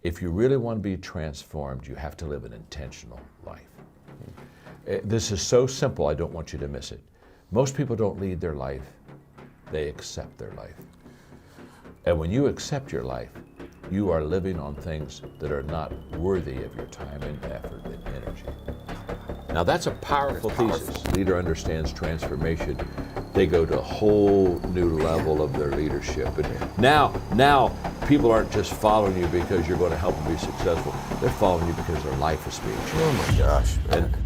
if you really want to be transformed, you have to live an intentional life. This is so simple, I don't want you to miss it. Most people don't lead their life, they accept their life. And when you accept your life, you are living on things that are not worthy of your time and effort and energy. Now that's a powerful thesis. Leader understands transformation. They go to a whole new level of their leadership. And now people aren't just following you because you're going to help them be successful. They're following you because their life is being changed. Oh my gosh. And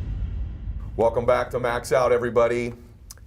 welcome back to Max Out, everybody.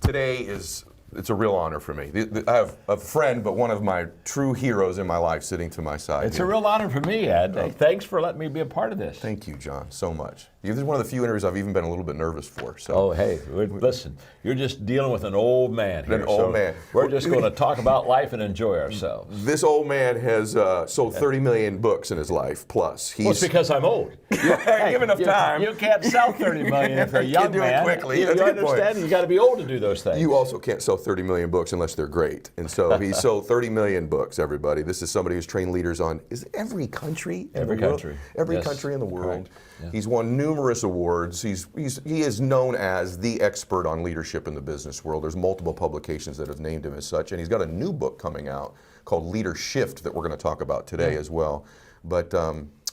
Today it's a real honor for me. I have a friend, but one of my true heroes in my life sitting to my side. It's here. a real honor for me, Ed. Thanks for letting me be a part of this. Thank you, John, so much. This is one of the few interviews I've even been a little bit nervous for. So. Oh, hey, listen, you're just dealing with an old man here. An old man. We're just going to talk about life and enjoy ourselves. This old man has sold 30 million books in his life, plus. Well, it's because I'm old. Give enough time. You can't sell 30 million if you're a young do man. it quickly. You That's a good point. understand? You got to be old to do those things. You also can't sell 30 million books unless they're great. And so he sold 30 million books, everybody. This is somebody who's trained leaders on every country in Every the world. country. Every Yes. country in the world. Correct. Yeah. He's won numerous awards. He is known as the expert on leadership in the business world. There's multiple publications that have named him as such. And he's got a new book coming out called Leader Shift that we're going to talk about today as well. But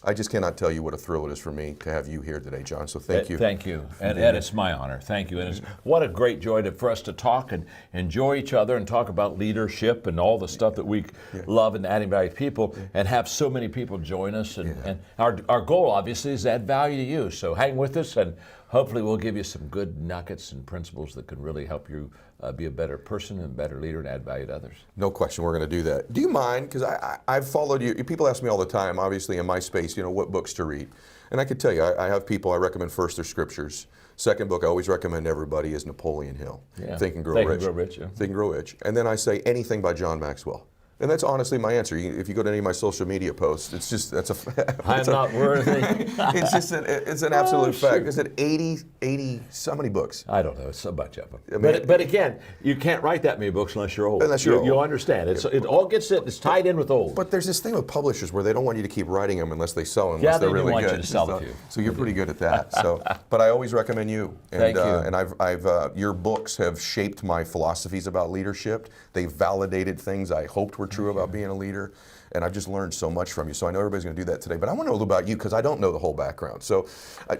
I just cannot tell you what a thrill it is for me to have you here today, John. So thank you. Thank you. And Ed, it's my honor. Thank you. And it's what a great joy for us to talk and enjoy each other and talk about leadership and all the stuff that we love and adding value to people and have so many people join us. And our goal, obviously, is to add value to you. So hang with us and hopefully we'll give you some good nuggets and principles that can really help you be a better person and a better leader and add value to others. No question, we're going to do that. Do you mind, because I've followed you, people ask me all the time, obviously in my space, what books to read. And I could tell you, I have people I recommend first their scriptures. Second book I always recommend to everybody is Napoleon Hill, Think and Grow Rich. Think and Grow Rich. And then I say anything by John Maxwell. And that's honestly my answer. If you go to any of my social media posts, it's just, that's a... I'm not worthy. It's just it's an absolute fact. Is it 80, so many books? I don't know, it's so much of them. I mean, but again, you can't write that many books unless you're old. Unless you're old. You'll understand. It all gets it's tied in with old. But there's this thing with publishers where they don't want you to keep writing them unless they sell them, Yeah, unless they're really want good. you to sell a few. So you're pretty good at that. So, but I always recommend you. And, Thank you. And I've your books have shaped my philosophies about leadership. They've validated things I hoped were true about being a leader. And I've just learned so much from you. So I know everybody's going to do that today. But I want to know a little about you because I don't know the whole background. So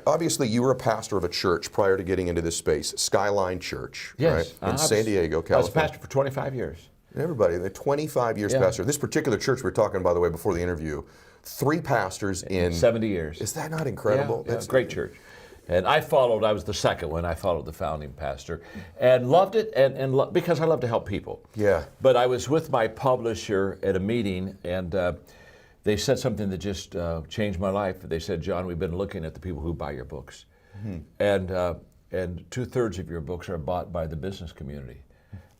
obviously you were a pastor of a church prior to getting into this space, Skyline Church, Yes. right? In San Diego, California. I was a pastor for 25 years. Everybody, they're 25 years pastor. This particular church we're talking, by the way, before the interview, 3 pastors in 70 years. Is that not incredible? Yeah, great church. And I was the second one. I followed the founding pastor and loved it because I love to help people. Yeah. But I was with my publisher at a meeting and they said something that just changed my life. They said, John, we've been looking at the people who buy your books. And 2/3 of your books are bought by the business community.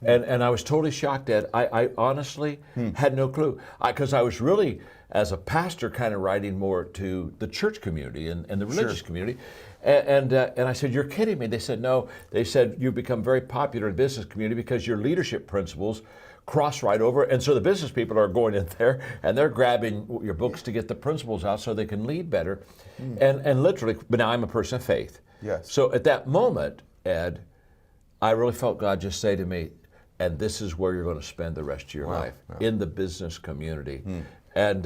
And I was totally shocked at I honestly had no clue. Because I was really, as a pastor, kind of writing more to the church community and the religious community. And I said, you're kidding me. They said, no. They said, you've become very popular in the business community because your leadership principles cross right over. And so the business people are going in there and they're grabbing your books to get the principles out so they can lead better. And literally, but now I'm a person of faith. Yes. So at that moment, Ed, I really felt God just say to me, and this is where you're going to spend the rest of your life, in the business community. And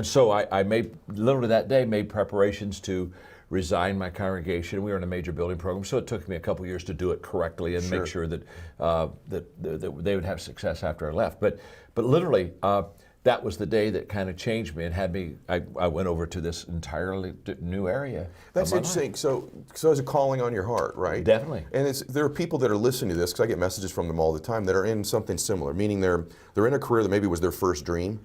so I made, literally that day, made preparations to resign my congregation. We were in a major building program, so it took me a couple years to do it correctly and make sure that that they would have success after I left. But literally, that was the day that kind of changed me and had me. I went over to this entirely new area. That's interesting. So there's a calling on your heart, right? Definitely. And there are people that are listening to this because I get messages from them all the time that are in something similar, meaning they're in a career that maybe was their first dream.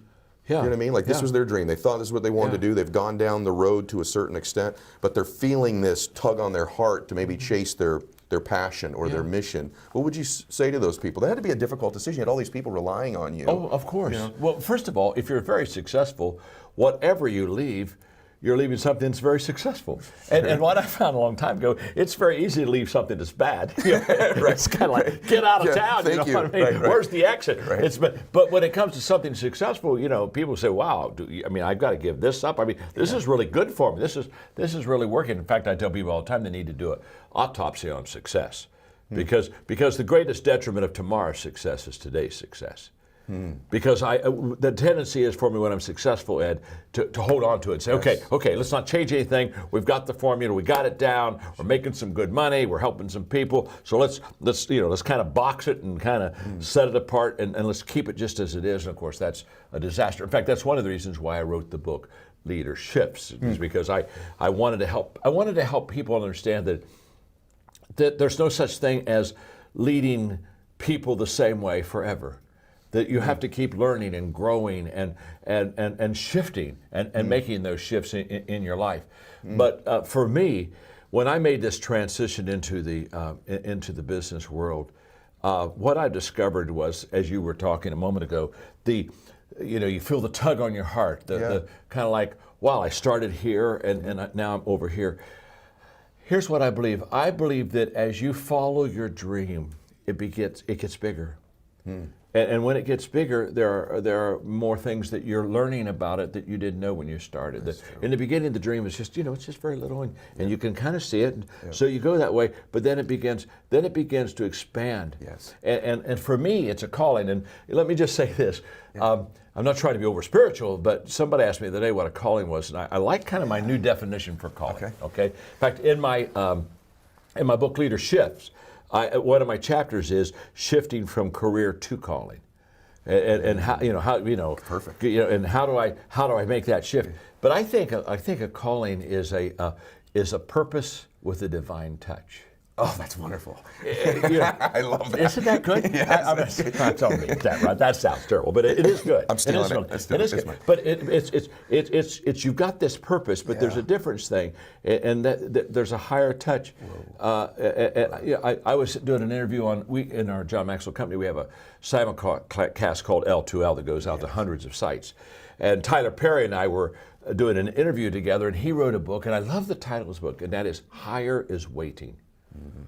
Yeah. You know what I mean? Like this was their dream. They thought this is what they wanted to do. They've gone down the road to a certain extent, but they're feeling this tug on their heart to maybe chase their passion or their mission. What would you say to those people? That had to be a difficult decision. You had all these people relying on you. Oh, of course. Well, first of all, if you're very successful, whatever you leave, you're leaving something that's very successful. And what I found a long time ago, it's very easy to leave something that's bad. It's kind of like, get out of town. Thank you. What I mean? Right. Where's the exit? Right. But when it comes to something successful, people say, wow, I've got to give this up. I mean, this is really good for me. This is really working. In fact, I tell people all the time they need to do an autopsy on success. Because the greatest detriment of tomorrow's success is today's success. Because the tendency is for me when I'm successful, Ed, to hold on to it and say, okay, let's not change anything. We've got the formula, we got it down. We're making some good money. We're helping some people. So let's kind of box it and kind of set it apart and let's keep it just as it is. And of course, that's a disaster. In fact, that's one of the reasons why I wrote the book Leader Shifts, is because I wanted to help people understand that there's no such thing as leading people the same way forever. That you have to keep learning and growing and shifting and making those shifts in your life. But for me, when I made this transition into the business world, what I discovered was, as you were talking a moment ago, you feel the tug on your heart, the kind of like, wow, I started here and now I'm over here. Here's what I believe. I believe that as you follow your dream, it gets bigger. And when it gets bigger, there are more things that you're learning about it that you didn't know when you started. In the beginning, the dream is just, it's just very little, and you can kind of see it. And so you go that way, but then it begins to expand. Yes. And for me, it's a calling. And let me just say this. I'm not trying to be over spiritual, but somebody asked me the other day what a calling was, and I like kind of my new definition for calling. Okay. In fact, in my book Leader Shifts, one of my chapters is shifting from career to calling, and how Perfect. And how do I make that shift? But I think a calling is a purpose with a divine touch. Oh, that's wonderful. I love that. Isn't that good? Yes, That sounds terrible, but it is good. I'm stealing it. It is good. But it's you've got this purpose, but there's a difference thing, and that there's a higher touch. I was doing an interview in our John Maxwell company. We have a simulcast called L2L that goes out to hundreds of sites, and Tyler Perry and I were doing an interview together, and he wrote a book, and I love the title of his book, and that is Higher is Waiting.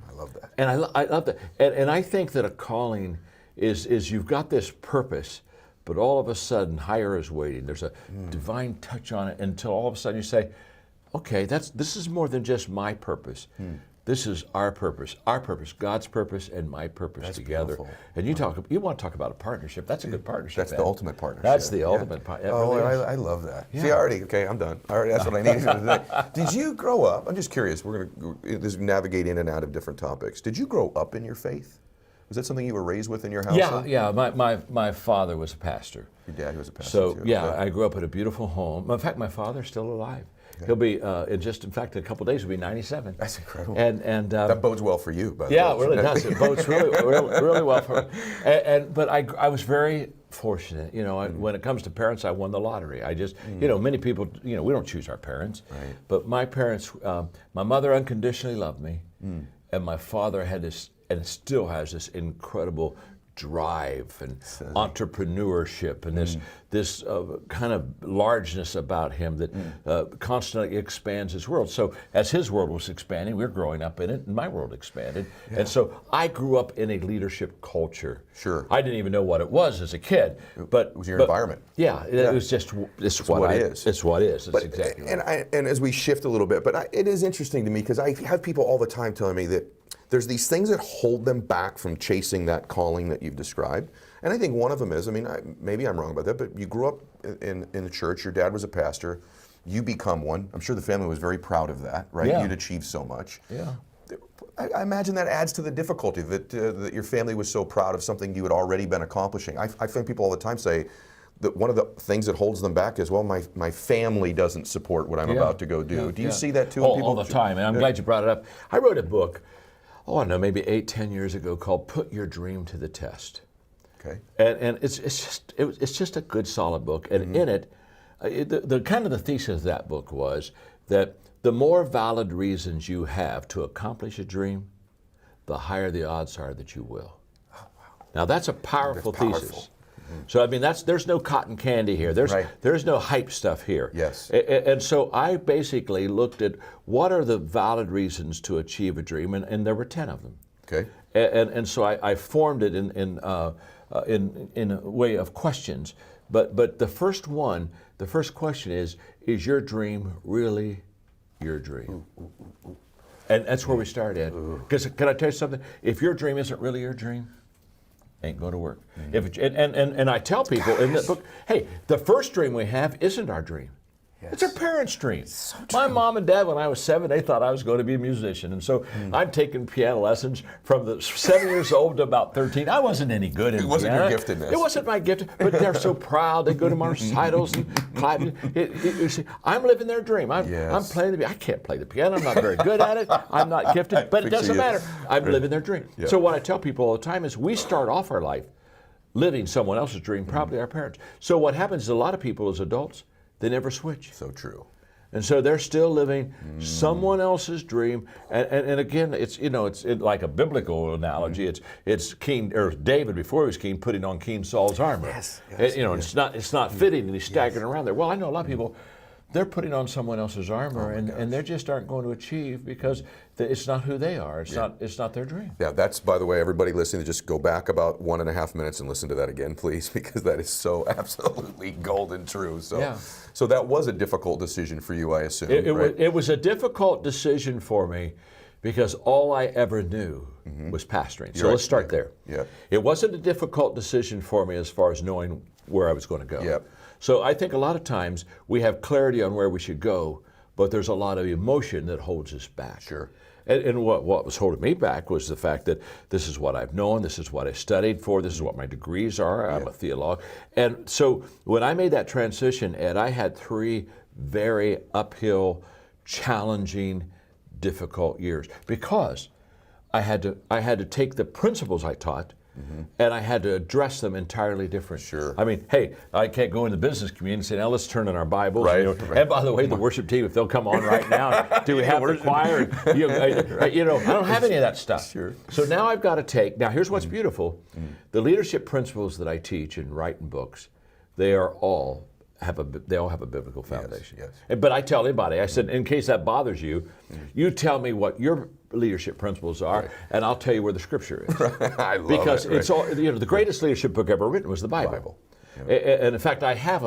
I love that. And I love that. And I think that a calling is you've got this purpose, but all of a sudden higher is waiting. There's a divine touch on it until all of a sudden you say, okay, this is more than just my purpose. This is our purpose, God's purpose and my purpose together. Beautiful. And you want to talk about a partnership. That's a good partnership. That's the ultimate partnership. That's the ultimate partnership. I love that. Yeah. See, okay, I'm done. That's what I needed today. Did you grow up? I'm just curious. We're going to navigate in and out of different topics. Did you grow up in your faith? Was that something you were raised with in your household? Yeah. My father was a pastor. Your dad was a pastor So too. yeah, Okay. I grew up in a beautiful home. In fact, my father's still alive. He'll be in fact a couple of days he'll be 97. That's incredible. And that bodes well for you, by the way. yeah, it really does. It bodes really well for me. But I was very fortunate. When it comes to parents, I won the lottery. I just, many people, we don't choose our parents. Right. But my parents, my mother unconditionally loved me, and my father had this, and still has this incredible drive and entrepreneurship and this kind of largeness about him that constantly expands his world. So as his world was expanding, we were growing up in it, and my world expanded. And so I grew up in a leadership culture. Sure. I didn't even know what it was as a kid, but It was your environment. Yeah, it was just what it is. It's what is. It's But, exactly right. and as we shift a little bit, but it is interesting to me because I have people all the time telling me that there's these things that hold them back from chasing that calling that you've described. And I think one of them is, maybe I'm wrong about that, but you grew up in the church, your dad was a pastor, you become one. I'm sure the family was very proud of that, right? Yeah. You'd achieved so much. Yeah. I imagine that adds to the difficulty that your family was so proud of something you had already been accomplishing. I find people all the time say that one of the things that holds them back is, well, my family doesn't support what I'm about to go do. Do you see that too? All the time, and I'm glad you brought it up. I wrote a book, I don't know, maybe 8-10 years ago called Put Your Dream to the Test. Okay. And it's just a good solid book. And in it, the kind of the thesis of that book was that the more valid reasons you have to accomplish a dream, the higher the odds are that you will. Oh, wow. Now that's a powerful thesis. So I mean, there's no cotton candy here. There's no hype stuff here. Yes. And so I basically looked at what are the valid reasons to achieve a dream, and there were 10 of them. Okay. And so I formed it in a way of questions. But the first question is your dream really your dream? And that's where we start, Ed. Because can I tell you something? If your dream isn't really your dream, ain't going to work. And I tell people in the book, hey, the first dream we have isn't our dream. Yes. It's our parents' dream. My mom and dad, when I was 7, they thought I was going to be a musician. And so I'm taking piano lessons from the 7 years old to about 13. I wasn't any good in piano. It wasn't your giftedness. It wasn't my gift, but they're so proud. They go to my recitals and clap. You see, I'm living their dream. I'm playing the piano. I can't play the piano. I'm not very good at it. I'm not gifted, but it doesn't matter. I'm living their dream. Yeah. So what I tell people all the time is we start off our life living someone else's dream, probably our parents. So what happens is a lot of people as adults, they never switch. So true. And so they're still living someone else's dream, and again, it's like a biblical analogy. It's King or David before he was king putting on King Saul's armor. Yes. It's not fitting, and he's staggering around there. Well, I know a lot of people. They're putting on someone else's armor, and they just aren't going to achieve because it's not who they are. It's not their dream. Yeah, that's, by the way, everybody listening, just go back about 1.5 minutes and listen to that again, please, because that is so absolutely golden true. So that was a difficult decision for you, I assume. It was a difficult decision for me because all I ever knew was pastoring. So let's start there. Yeah. It wasn't a difficult decision for me as far as knowing where I was going to go. Yep. So I think a lot of times we have clarity on where we should go, but there's a lot of emotion that holds us back. Sure. And what was holding me back was the fact that this is what I've known, this is what I studied for, this is what my degrees are, I'm a theologue. And so when I made that transition, Ed, I had 3 very uphill, challenging, difficult years because I had to take the principles I taught and I had to address them entirely different. Sure. I mean, hey, I can't go in the business community and say, now let's turn in our Bibles. Right. And by the way, the worship team, if they'll come on right now, do we have the choir? I don't have any of that stuff. Sure. So now I've got to take, now here's what's beautiful. The leadership principles that I teach and write in books, they all have a biblical foundation. Yes. But I tell anybody, I said, in case that bothers you, you tell me what your leadership principles are, and I'll tell you where the Scripture is. I love because it. It's all, the greatest leadership book ever written was the Bible. Yeah. And in fact, I have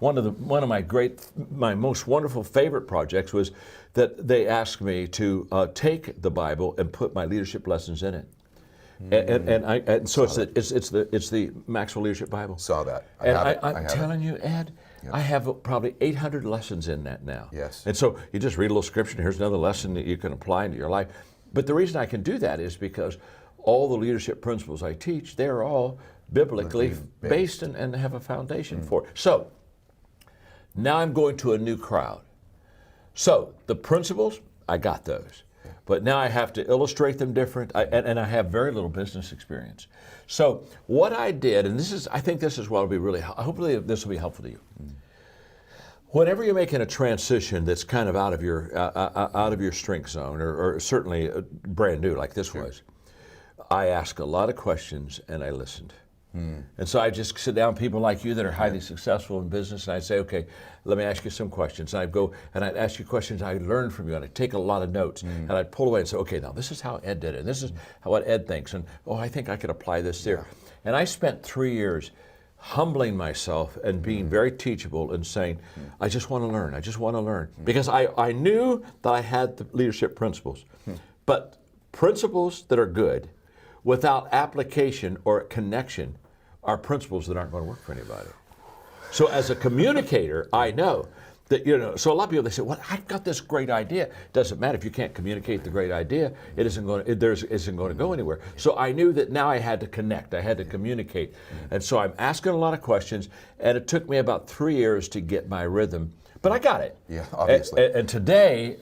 one of my most wonderful favorite projects was that they asked me to take the Bible and put my leadership lessons in it. And so it's the Maxwell Leadership Bible. Saw that. I'm telling you, Ed, I have probably 800 lessons in that now. Yes. And so you just read a little scripture, and here's another lesson that you can apply into your life. But the reason I can do that is because all the leadership principles I teach, they're all biblically based and have a foundation for it. So now I'm going to a new crowd. So the principles, I got those. But now I have to illustrate them different, and I have very little business experience. So what I did, and I think this is what will be really, hopefully this will be helpful to you. Whenever you're making a transition that's kind of out of your strength zone, or certainly brand new like this was, I ask a lot of questions and I listened. And so I just sit down with people like you that are highly successful in business, and I say, okay, let me ask you some questions. And I'd go and I'd ask you questions I learned from you, and I'd take a lot of notes, and I'd pull away and say, okay, now this is how Ed did it, and this is what Ed thinks, and I think I could apply this there. And I spent 3 years humbling myself and being very teachable and saying, I just want to learn, I just want to learn. Because I knew that I had the leadership principles, but principles that are good without application or connection are principles that aren't going to work for anybody. So as a communicator, I know that, so a lot of people, they say, well, I've got this great idea. It doesn't matter if you can't communicate the great idea, it isn't going to go anywhere. So I knew that now I had to connect, I had to communicate. And so I'm asking a lot of questions, and it took me about 3 years to get my rhythm, but I got it. Yeah, obviously. And today,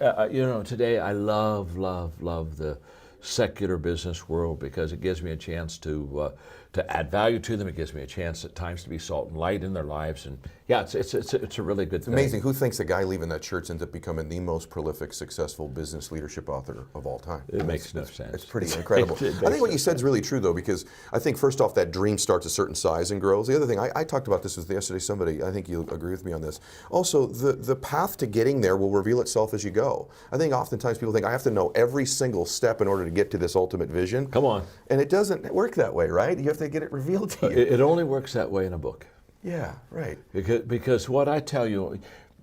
today I love the secular business world because it gives me a chance to to add value to them. It gives me a chance at times to be salt and light in their lives. And yeah, it's a really good thing. Amazing. Who thinks the guy leaving that church ends up becoming the most prolific, successful business leadership author of all time? It makes no sense. It's pretty incredible. I think what you said is really true, though, because I think first off, that dream starts a certain size and grows. The other thing, I talked about this with yesterday. Somebody, I think you'll agree with me on this. Also, the path to getting there will reveal itself as you go. I think oftentimes people think I have to know every single step in order to get to this ultimate vision. Come on. And it doesn't work that way, right? You have to get it revealed to you. It only works that way in a book. Yeah, right. Because what I tell you,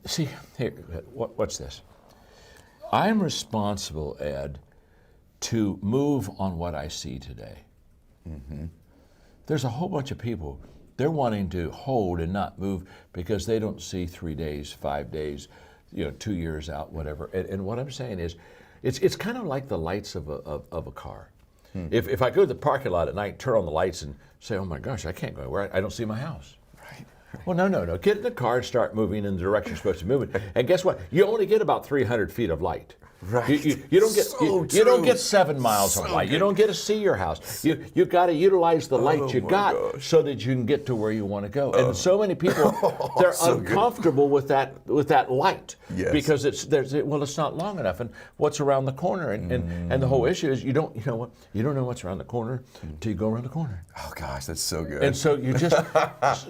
see, here, what's this? I'm responsible, Ed, to move on what I see today. Mm-hmm. There's a whole bunch of people, they're wanting to hold and not move because they don't see 3 days, 5 days, 2 years out, whatever. And what I'm saying is, it's kind of like the lights of a car. If I go to the parking lot at night, turn on the lights and say, oh my gosh, I can't go anywhere, I don't see my house. Well, no. Get in the car and start moving in the direction you're supposed to move in. And guess what? You only get about 300 feet of light. Right. You don't get you don't get 7 miles of light. You don't get to see your house. You got to utilize the light you got so that you can get to where you want to go. And so many people they're uncomfortable with that light because it's not long enough. And what's around the corner? And the whole issue is you don't know what's around the corner until you go around the corner. Oh gosh, that's so good. And so you just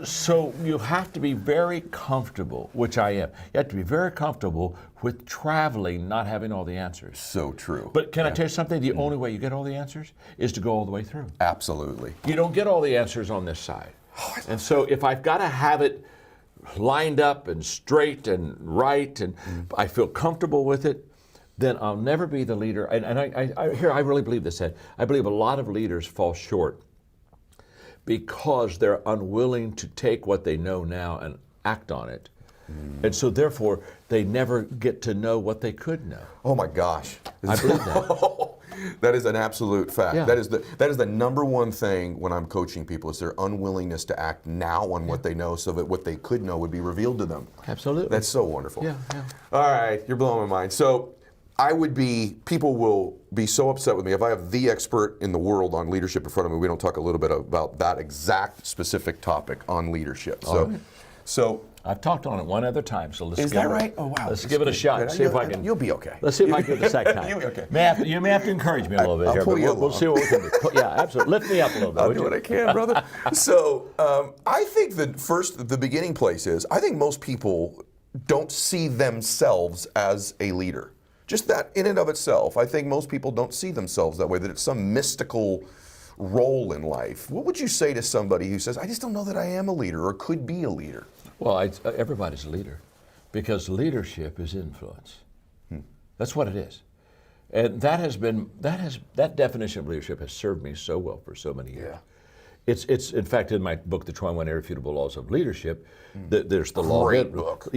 so you have to be very comfortable, which I am. You have to be very comfortable with traveling, not having all the answers. So true. But can I tell you something? The only way you get all the answers is to go all the way through. Absolutely. You don't get all the answers on this side. And so if I've got to have it lined up and straight and right, and I feel comfortable with it, then I'll never be the leader. And I really believe this, Ed. I believe a lot of leaders fall short because they're unwilling to take what they know now and act on it. And so therefore, they never get to know what they could know. Oh my gosh. I believe that. That is an absolute fact. Yeah. That is the number one thing when I'm coaching people is their unwillingness to act now on what they know so that what they could know would be revealed to them. Absolutely. That's so wonderful. Yeah. All right, you're blowing my mind. So people will be so upset with me if I have the expert in the world on leadership in front of me. We don't talk a little bit about that exact specific topic on leadership. So I've talked on it one other time, so let's is give that it, right? Oh wow! Let's give it a shot. See if I can. You'll be okay. Let's see if I can do it the second time. You'll be okay. You may have to encourage me a little bit here, but we'll see what we can do. Yeah, absolutely. Lift me up a little bit. I'll do what I can, brother. So I think the beginning place is I think most people don't see themselves as a leader. Just that in and of itself, I think most people don't see themselves that way. That it's some mystical role in life. What would you say to somebody who says, "I just don't know that I am a leader or could be a leader"? Well, everybody's a leader, because leadership is influence. That's what it is, and that definition of leadership has served me so well for so many years. Yeah. It's in fact in my book, The 21 Irrefutable Laws of Leadership. There's the law. Great book.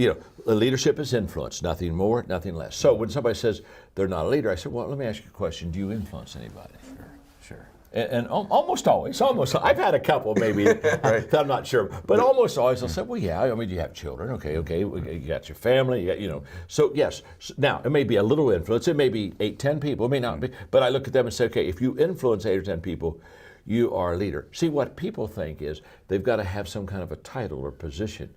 Leadership is influence, nothing more, nothing less. So when somebody says they're not a leader, I said, well, let me ask you a question: do you influence anybody? Sure. And almost always, I've had a couple maybe that I'm not sure, but almost always I'll say, well, yeah, I mean, you have children, okay, you got your family, you got, so yes. Now, it may be a little influence, it may be 8, 10 people, it may not be, but I look at them and say, okay, if you influence 8 or 10 people, you are a leader. See, what people think is they've got to have some kind of a title or position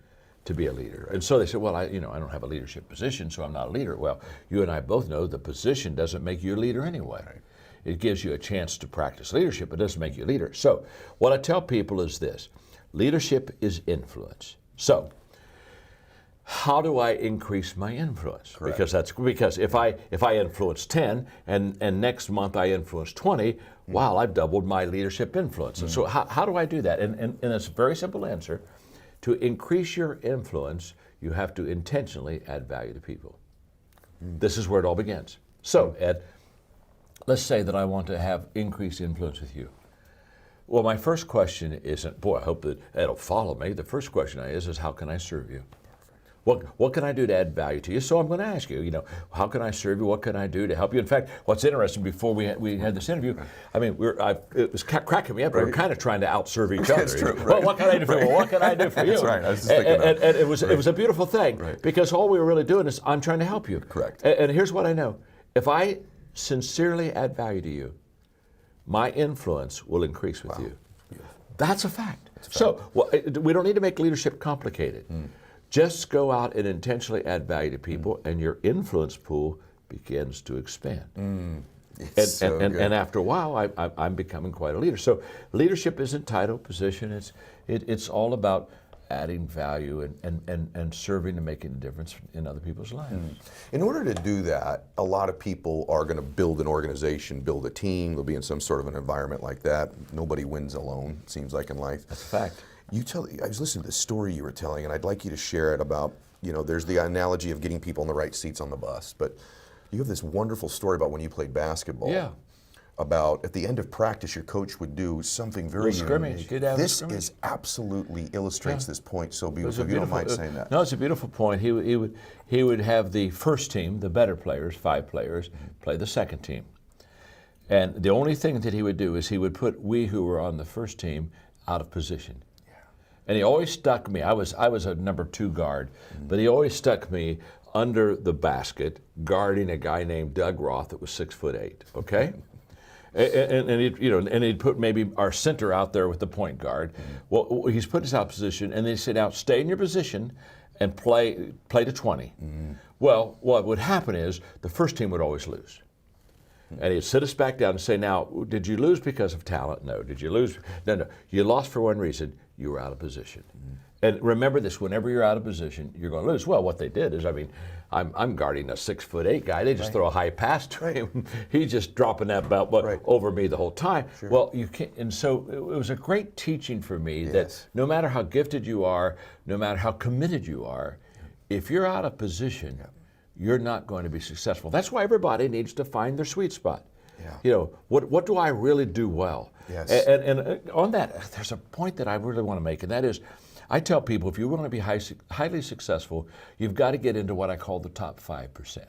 to be a leader. And so they say, well, I don't have a leadership position, so I'm not a leader. Well, you and I both know the position doesn't make you a leader anyway. Right. It gives you a chance to practice leadership. It doesn't make you a leader. So what I tell people is this: leadership is influence. So how do I increase my influence? Correct. Because if I influence 10 and next month I influence 20, wow, I've doubled my leadership influence. And so how do I do that? And it's a very simple answer. To increase your influence, you have to intentionally add value to people. This is where it all begins. So, Ed, let's say that I want to have increased influence with you. Well, my first question isn't, boy, I hope that Ed'll follow me. The first question is how can I serve you? What can I do to add value to you? So I'm going to ask you, how can I serve you? What can I do to help you? In fact, what's interesting, before we had this interview, I mean, it was cracking me up. Right. We were kind of trying to outserve each other. That's true. Right. Well, what can I do for you? Well, what can I do for you? That's right. I was just thinking that. And it was a beautiful thing, because all we were really doing is I'm trying to help you. Correct. And here's what I know: if I sincerely add value to you, my influence will increase with you. That's a fact. So well, we don't need to make leadership complicated. Just go out and intentionally add value to people, and your influence pool begins to expand. And after a while, I'm becoming quite a leader. So leadership isn't title, position. It's all about adding value and serving and making a difference in other people's lives. In order to do that, a lot of people are going to build an organization, build a team. They'll be in some sort of an environment like that. Nobody wins alone, it seems like in life. That's a fact. I was listening to the story you were telling, and I'd like you to share it about, there's the analogy of getting people in the right seats on the bus, but you have this wonderful story about when you played basketball. Yeah. About at the end of practice, your coach would do something very scrimmage. unique. This is absolutely illustrates this point so beautifully. If you don't mind saying that. No, it's a beautiful point. He would have the first team, the better players, 5 players, play the second team. And the only thing that he would do is he would put we who were on the first team out of position. And he always stuck me. I was a number 2 guard, but he always stuck me under the basket, guarding a guy named Doug Roth that was 6'8". Okay, and he'd put maybe our center out there with the point guard. Well, he's put us out of position, and they said, "Now stay in your position and play to 20." Well, what would happen is the first team would always lose. And he'd sit us back down and say, "Now, did you lose because of talent? No. Did you lose? No. You lost for one reason. You were out of position." And remember this: whenever you're out of position, you're going to lose. Well, what they did is, I'm guarding a 6'8" guy. They just throw a high pass to him. He's just dropping that belt over me the whole time. Sure. Well, you can't. And so it was a great teaching for me that no matter how gifted you are, no matter how committed you are, if you're out of position, you're not going to be successful. That's why everybody needs to find their sweet spot. What do I really do well? Yes. And on that, there's a point that I really want to make, and that is, I tell people if you want to be highly successful, you've got to get into what I call the top 5%.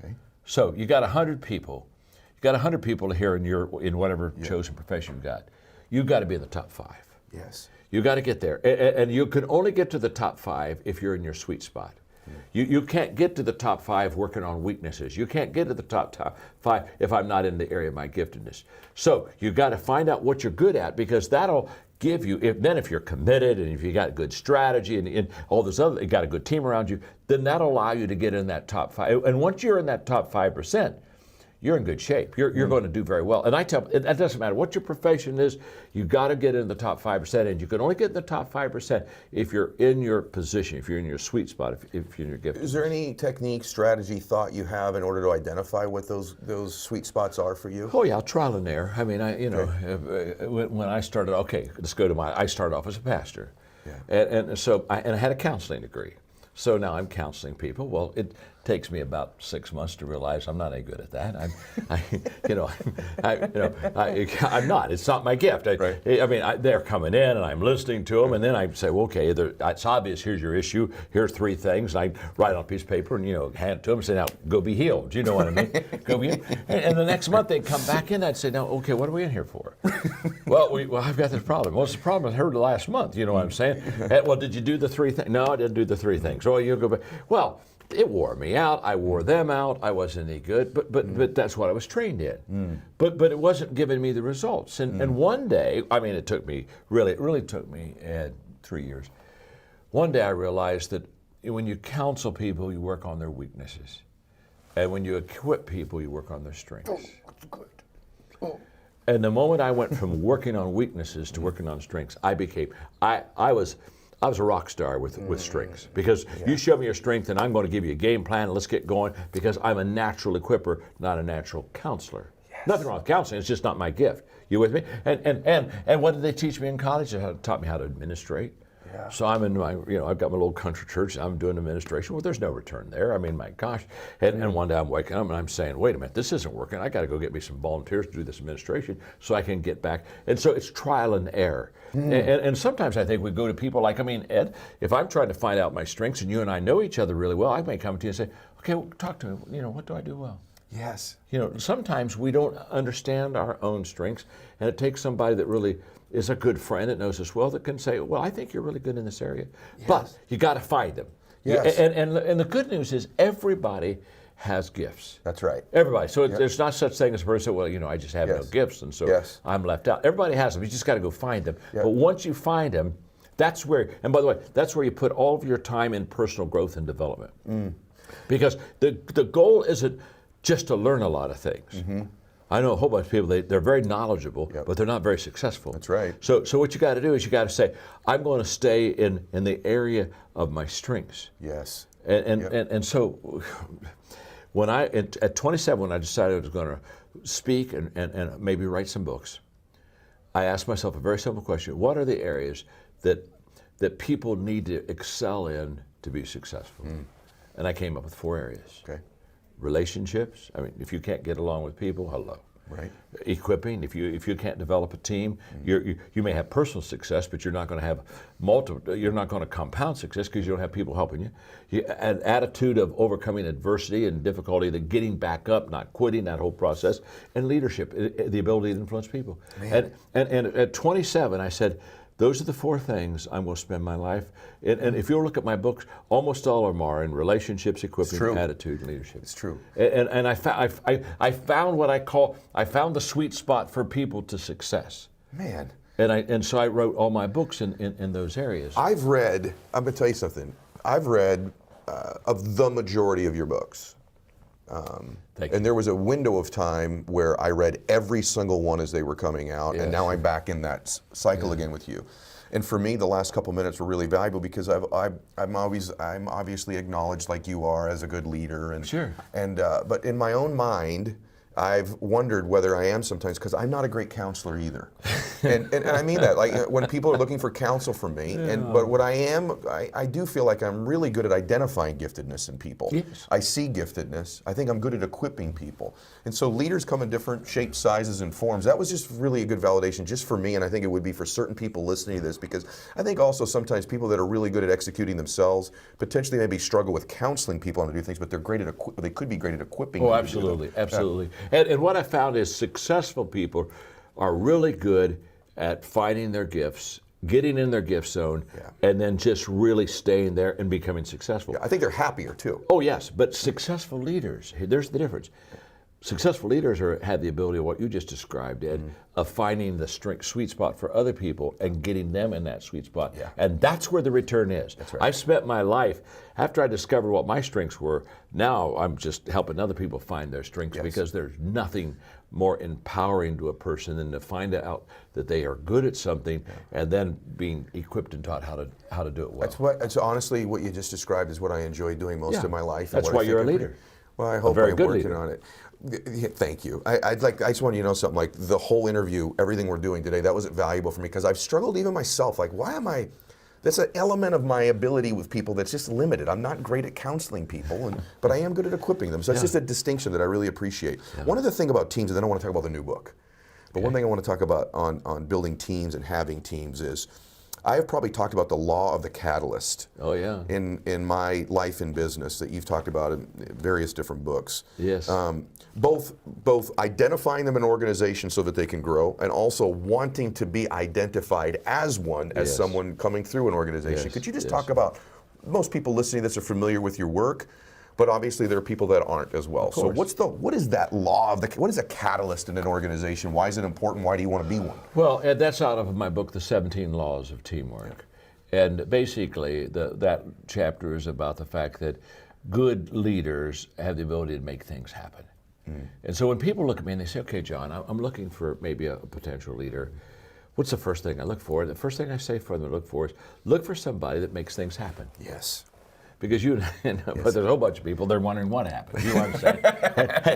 Okay. So you got 100 people. You got 100 people here in whatever chosen profession you've got. You've got to be in the top 5. Yes. You got to get there, and you can only get to the top 5 if you're in your sweet spot. You can't get to the top 5 working on weaknesses. You can't get to the top 5 if I'm not in the area of my giftedness. So you've got to find out what you're good at, because that'll give you, if you're committed and if you got a good strategy and all this other, you got a good team around you, then that'll allow you to get in that top 5. And once you're in that top 5%, you're in good shape. You're going to do very well. And I tell, it doesn't matter what your profession is, you got to get in the top 5%, and you can only get in the top 5% if you're in your position, if you're in your sweet spot, if you're in your gift. Is there any technique, strategy, thought you have in order to identify what those sweet spots are for you? Oh yeah, trial and error. I mean, when I started, I started off as a pastor, and so I had a counseling degree. So now I'm counseling people. Well, it takes me about 6 months to realize I'm not any good at that. I'm not. It's not my gift. They're coming in and I'm listening to them, and then I say, well, okay, it's obvious. Here's your issue. Here's 3 things. And I write on a piece of paper and hand it to them and say, now go be healed. Do you know what I mean? Go be healed. And the next month they'd come back in. I'd say, now, okay, what are we in here for? well, I've got this problem. What's the problem? I heard last month. You know what I'm saying? Well, did you do the 3 things? No, I didn't do the 3 things. So you go back. Well, it wore me out. I wore them out. I wasn't any good, but that's what I was trained in. But it wasn't giving me the results. And one day, it took me it really took me 3 years. One day I realized that when you counsel people, you work on their weaknesses, and when you equip people, you work on their strengths. Oh, that's good. Oh. And the moment I went from working on weaknesses to working on strengths, I was a rock star with strengths, because you show me your strength and I'm going to give you a game plan and let's get going, because I'm a natural equipper, not a natural counselor. Yes. Nothing wrong with counseling, it's just not my gift. You with me? And what did they teach me in college? They taught me how to administrate. Yeah. So I'm in my, I've got my little country church, I'm doing administration. Well, there's no return there. My gosh. And one day I'm waking up and I'm saying, wait a minute, this isn't working. I got to go get me some volunteers to do this administration so I can get back. And so it's trial and error. And sometimes I think we go to people like, Ed, if I'm trying to find out my strengths and you and I know each other really well, I may come to you and say, okay, well, talk to me. What do I do well? Yes. Sometimes we don't understand our own strengths, and it takes somebody that really is a good friend that knows us well that can say, well, I think you're really good in this area, but you got to find them. Yes. And the good news is everybody has gifts. That's right. Everybody. So there's not such thing as a person, well, I just have no Yes. gifts, and so Yes. I'm left out. Everybody has them. You just got to go find them. Yeah. But once you find them, that's where, and by the way, that's where you put all of your time in personal growth and development. Because the goal isn't just to learn a lot of things. I know a whole bunch of people, they're very knowledgeable, but they're not very successful. That's right. So what you got to do is you got to say, I'm going to stay in the area of my strengths. Yes. And so when at 27, when I decided I was going to speak and maybe write some books, I asked myself a very simple question. What are the areas that people need to excel in to be successful? And I came up with 4 areas. Okay. Relationships. I mean, if you can't get along with people, hello. Right. Equipping. If you can't develop a team, you may have personal success, but you're not going to have multiple. You're not going to compound success because you don't have people helping you. An attitude of overcoming adversity and difficulty, the getting back up, not quitting, that whole process, and leadership, the ability to influence people. And at 27, I said, those are the 4 things I'm going to spend my life. And if you'll look at my books, almost all of them are in relationships, equipping, attitude, and leadership. It's true. And I found I found the sweet spot for people to success. Man. And so I wrote all my books in those areas. I'm going to tell you something. I've read of the majority of your books. Thank you. And there was a window of time where I read every single one as they were coming out, and now I'm back in that cycle again with you. And for me, the last couple minutes were really valuable because I'm obviously acknowledged like you are as a good leader, and Sure. And but in my own mind, I've wondered whether I am sometimes, because I'm not a great counselor either. And I mean that, like when people are looking for counsel from me, but what I am, I do feel like I'm really good at identifying giftedness in people. Yes. I see giftedness. I think I'm good at equipping people. And so leaders come in different shapes, sizes, and forms. That was just really a good validation just for me, and I think it would be for certain people listening to this, because I think also sometimes people that are really good at executing themselves potentially maybe struggle with counseling people on how to do things, but they're great at they could be great at equipping Oh, them to do them. absolutely, absolutely. And what I found is successful people are really good at finding their gifts, getting in their gift zone, and then just really staying there and becoming successful. I think they're happier too. Oh yes, but successful leaders, there's the difference. Successful leaders have the ability of what you just described, Ed, of finding the sweet spot for other people and getting them in that sweet spot. Yeah. And that's where the return is. That's right. I spent my life, after I discovered what my strengths were, now I'm just helping other people find their strengths, because there's nothing more empowering to a person than to find out that they are good at something and then being equipped and taught how to do it well. That's honestly what you just described is what I enjoy doing most of my life. That's why you're a leader. Well, I hope very I'm good working leader. on it. Thank you. I just want you to know something. Like the whole interview, everything we're doing today, that was valuable for me, because I've struggled even myself. Like, why am I? That's an element of my ability with people that's just limited. I'm not great at counseling people, but I am good at equipping them. So it's just a distinction that I really appreciate. One other thing about teams, and then I want to talk about the new book. But one thing I want to talk about on building teams and having teams is, I have probably talked about the law of the catalyst. Oh yeah. In my life and business that you've talked about in various different books. Yes. Both identifying them in an organization so that they can grow, and also wanting to be identified as one, as someone coming through an organization. Yes. Could you just talk about, most people listening to this are familiar with your work, but obviously there are people that aren't as well. So what is that law of what is a catalyst in an organization? Why is it important? Why do you want to be one? Well, Ed, that's out of my book, The 17 Laws of Teamwork. And basically, that chapter is about the fact that good leaders have the ability to make things happen. And so when people look at me and they say, okay, John, I'm looking for maybe a potential leader, what's the first thing I look for? The first thing I say for them to look for is, look for somebody that makes things happen. Yes. Because but there's a whole bunch of people, they're wondering what happened. You know what I'm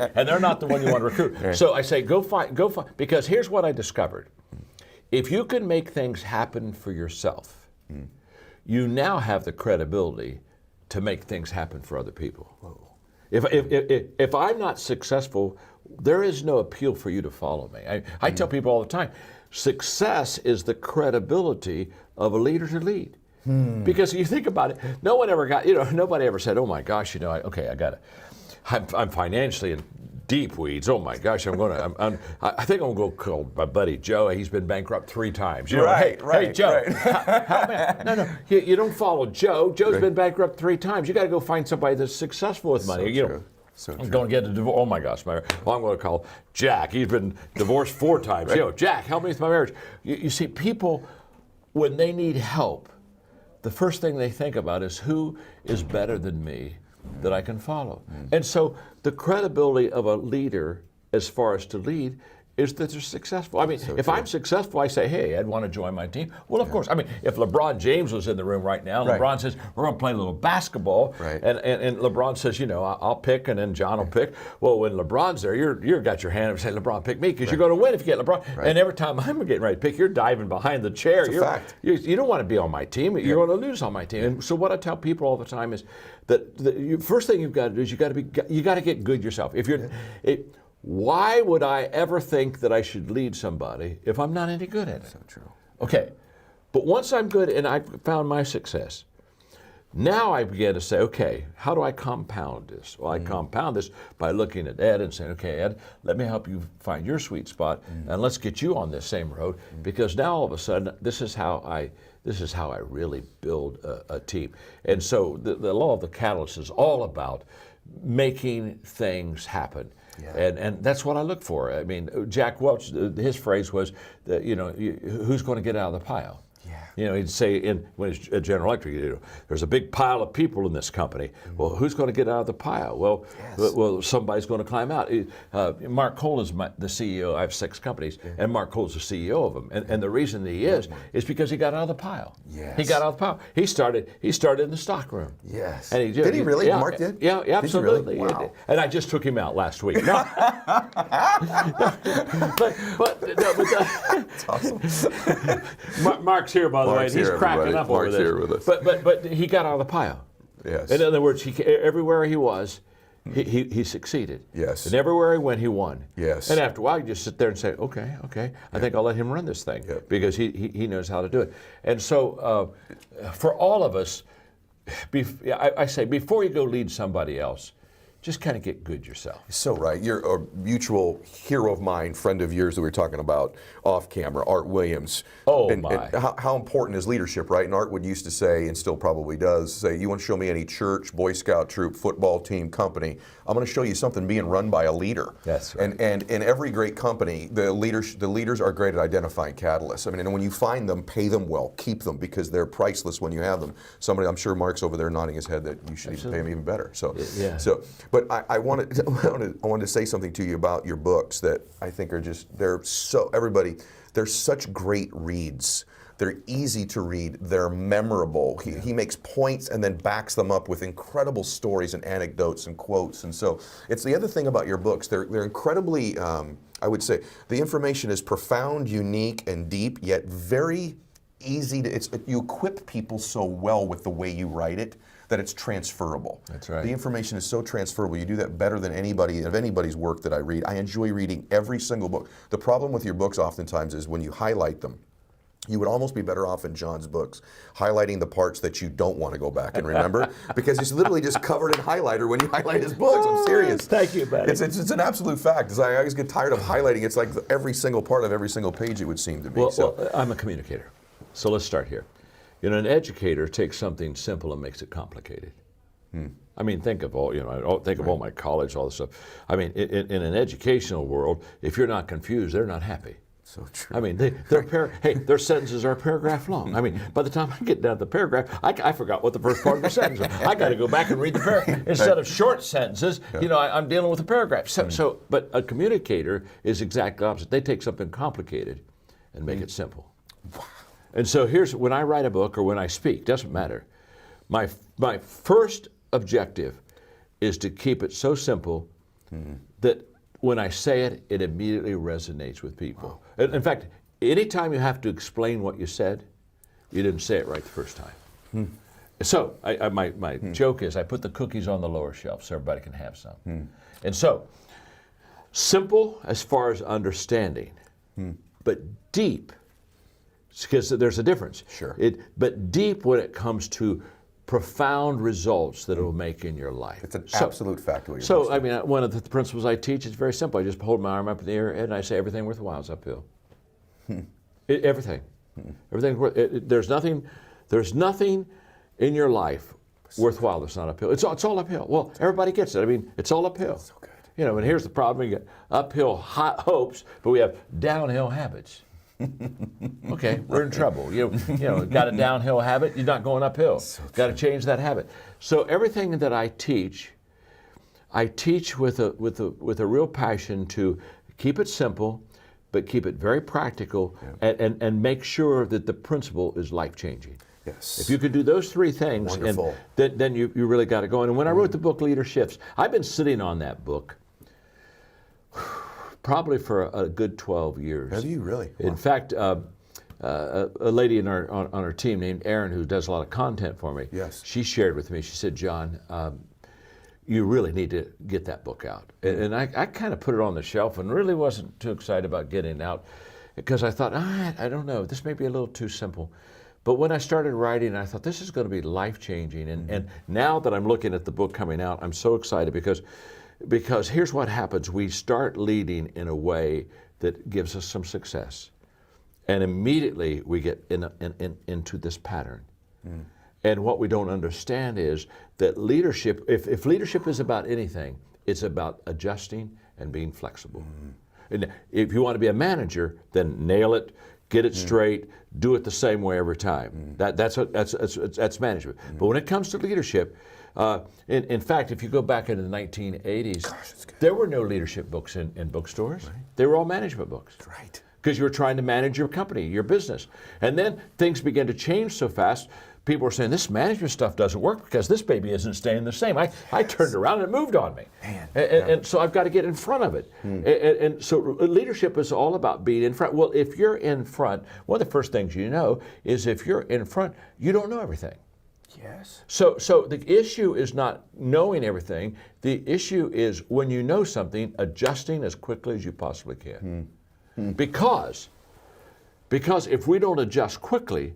saying? And they're not the one you want to recruit. Right. So I say, go find, because here's what I discovered. If you can make things happen for yourself, you now have the credibility to make things happen for other people. Whoa. If I'm not successful, there is no appeal for you to follow me. I tell people all the time, success is the credibility of a leader to lead. Because you think about it, nobody ever said, oh my gosh, I'm financially in deep weeds. Oh my gosh, I think I'm going to go call my buddy Joe. He's been bankrupt 3 times. Right. Hey Joe, help me. No, you don't follow Joe. Joe's been bankrupt 3 times. You got to go find somebody that's successful with money. So I'm true. going to get a divorce. Oh my gosh, well, I'm going to call Jack. He's been divorced 4 times. You know, Jack, help me with my marriage. You see, people, when they need help, the first thing they think about is who is better than me that I can follow. And so the credibility of a leader as far as to lead is that they're successful. I mean, if I'm successful, I say, hey, I'd want to join my team. Well, of course. I mean, if LeBron James was in the room right now, LeBron says, we're going to play a little basketball, and LeBron says, you know, I'll pick, and then John will pick. Well, when LeBron's there, you've got your hand up and say, LeBron, pick me, because you're going to win if you get LeBron. And every time I'm getting ready to pick, you're diving behind the chair. It's a fact. You don't want to be on my team. You're going to lose on my team. And so what I tell people all the time is that the first thing you've got to do is you got to get good yourself. If you're why would I ever think that I should lead somebody if I'm not any good at it? So true. Okay, but once I'm good and I've found my success, now I began to say, okay, how do I compound this? Well, I compound this by looking at Ed and saying, okay, Ed, let me help you find your sweet spot, and let's get you on this same road, because now all of a sudden, this is how I really build a team. And so the law of the catalyst is all about making things happen. And that's what I look for. I mean, Jack Welch, his phrase was, that, you know, who's going to get out of the pile? You know, he'd say when he's at General Electric, you know, there's a big pile of people in this company. Well, who's going to get out of the pile? Well, somebody's going to climb out. Mark Cole is the CEO. I have 6 companies, and Mark Cole's the CEO of them. And the reason that he is because he got out of the pile. He got out of the pile. He started in the stock room. And did he really? Yeah, Mark did? Yeah, absolutely. Did you really? Wow. And I just took him out last week. No. but That's awesome. Mark's here, by the way, and he's cracking up over Mark's this. here with us. But he got out of the pile. In other words, everywhere he was, he succeeded. And everywhere he went, he won. And after a while, you just sit there and say, okay, I think I'll let him run this thing because he knows how to do it. And so for all of us, I say, before you go lead somebody else, just kind of get good yourself. So right. You're a mutual hero of mine, friend of yours that we were talking about off camera, Art Williams. And how important is leadership, right? And Art would used to say, and still probably does, say, you want to show me any church, Boy Scout troop, football team, company, I'm going to show you something being run by a leader. That's right. And in every great company, the leaders are great at identifying catalysts. I mean, and when you find them, pay them well, keep them, because they're priceless when you have them. Somebody, I'm sure Mark's over there nodding his head that you should even pay them even better. But I wanted to say something to you about your books that I think are just, they're such great reads. They're easy to read. They're memorable. He makes points and then backs them up with incredible stories and anecdotes and quotes. And so it's the other thing about your books. They're incredibly, I would say, the information is profound, unique, and deep, yet very easy to, you equip people so well with the way you write it that it's transferable. That's right. The information is so transferable. You do that better than anybody's work that I read. I enjoy reading every single book. The problem with your books oftentimes is when you highlight them, you would almost be better off in John's books, highlighting the parts that you don't want to go back and remember, because it's literally just covered in highlighter when you highlight his books. I'm serious. Thank you, buddy. It's an absolute fact. I always get tired of highlighting. It's like every single part of every single page, it would seem to me. Well, I'm a communicator. So let's start here. You know, an educator takes something simple and makes it complicated. I mean, think of all my college, all this stuff. I mean, in an educational world, if you're not confused, they're not happy. So true. I mean, their sentences are a paragraph long. I mean, by the time I get down to the paragraph, I forgot what the first part of the sentence was. I got to go back and read the paragraph. Instead of short sentences, I'm dealing with a paragraph. But a communicator is exactly opposite. They take something complicated and make it simple. Wow. And so here's, when I write a book or when I speak, doesn't matter. My first objective is to keep it so simple that when I say it, it immediately resonates with people. Wow. In fact, anytime you have to explain what you said, you didn't say it right the first time. So my joke is I put the cookies on the lower shelf so everybody can have some. And so, simple as far as understanding, but deep, because there's a difference. Sure. But deep when it comes to profound results that it will make in your life. It's an absolute fact. So, I mean, one of the principles I teach is very simple. I just hold my arm up in the air and I say everything worthwhile is uphill. Everything. Everything. There's nothing in your life worthwhile it's not uphill. It's all uphill. Well, everybody gets it. I mean, it's all uphill. So good. You know, and here's the problem. You get uphill hopes, but we have downhill habits. Okay, we're in trouble. You know, got a downhill habit, you're not going uphill. Got to change that habit. So everything that I teach with a real passion to keep it simple, but keep it very practical, and make sure that the principle is life-changing. Yes. If you could do those three things, Wonderful. and then you really got it going. And when I wrote the book Leader Shifts, I've been sitting on that book probably for a good 12 years. Have you really? In fact, a lady on our team named Erin, who does a lot of content for me, Yes. she shared with me, she said, John, you really need to get that book out. And I kind of put it on the shelf and really wasn't too excited about getting it out because I thought, I don't know, this may be a little too simple. But when I started writing, I thought this is going to be life-changing. And now that I'm looking at the book coming out, I'm so excited because here's what happens. We start leading in a way that gives us some success. And immediately we get into this pattern. And what we don't understand is that leadership, if leadership is about anything, it's about adjusting and being flexible. And if you want to be a manager, then nail it, get it straight, do it the same way every time. That's management. But when it comes to leadership, in fact, if you go back into the 1980s, there were no leadership books in bookstores. Right. They were all management books. Right. Because you were trying to manage your company, your business. And then things began to change so fast, people were saying, this management stuff doesn't work because this baby isn't staying the same. I turned around and it moved on me. And so I've got to get in front of it. And so leadership is all about being in front. Well, if you're in front, one of the first things you know is if you're in front, you don't know everything. Yes. So the issue is not knowing everything. The issue is when you know something, adjusting as quickly as you possibly can. Because if we don't adjust quickly,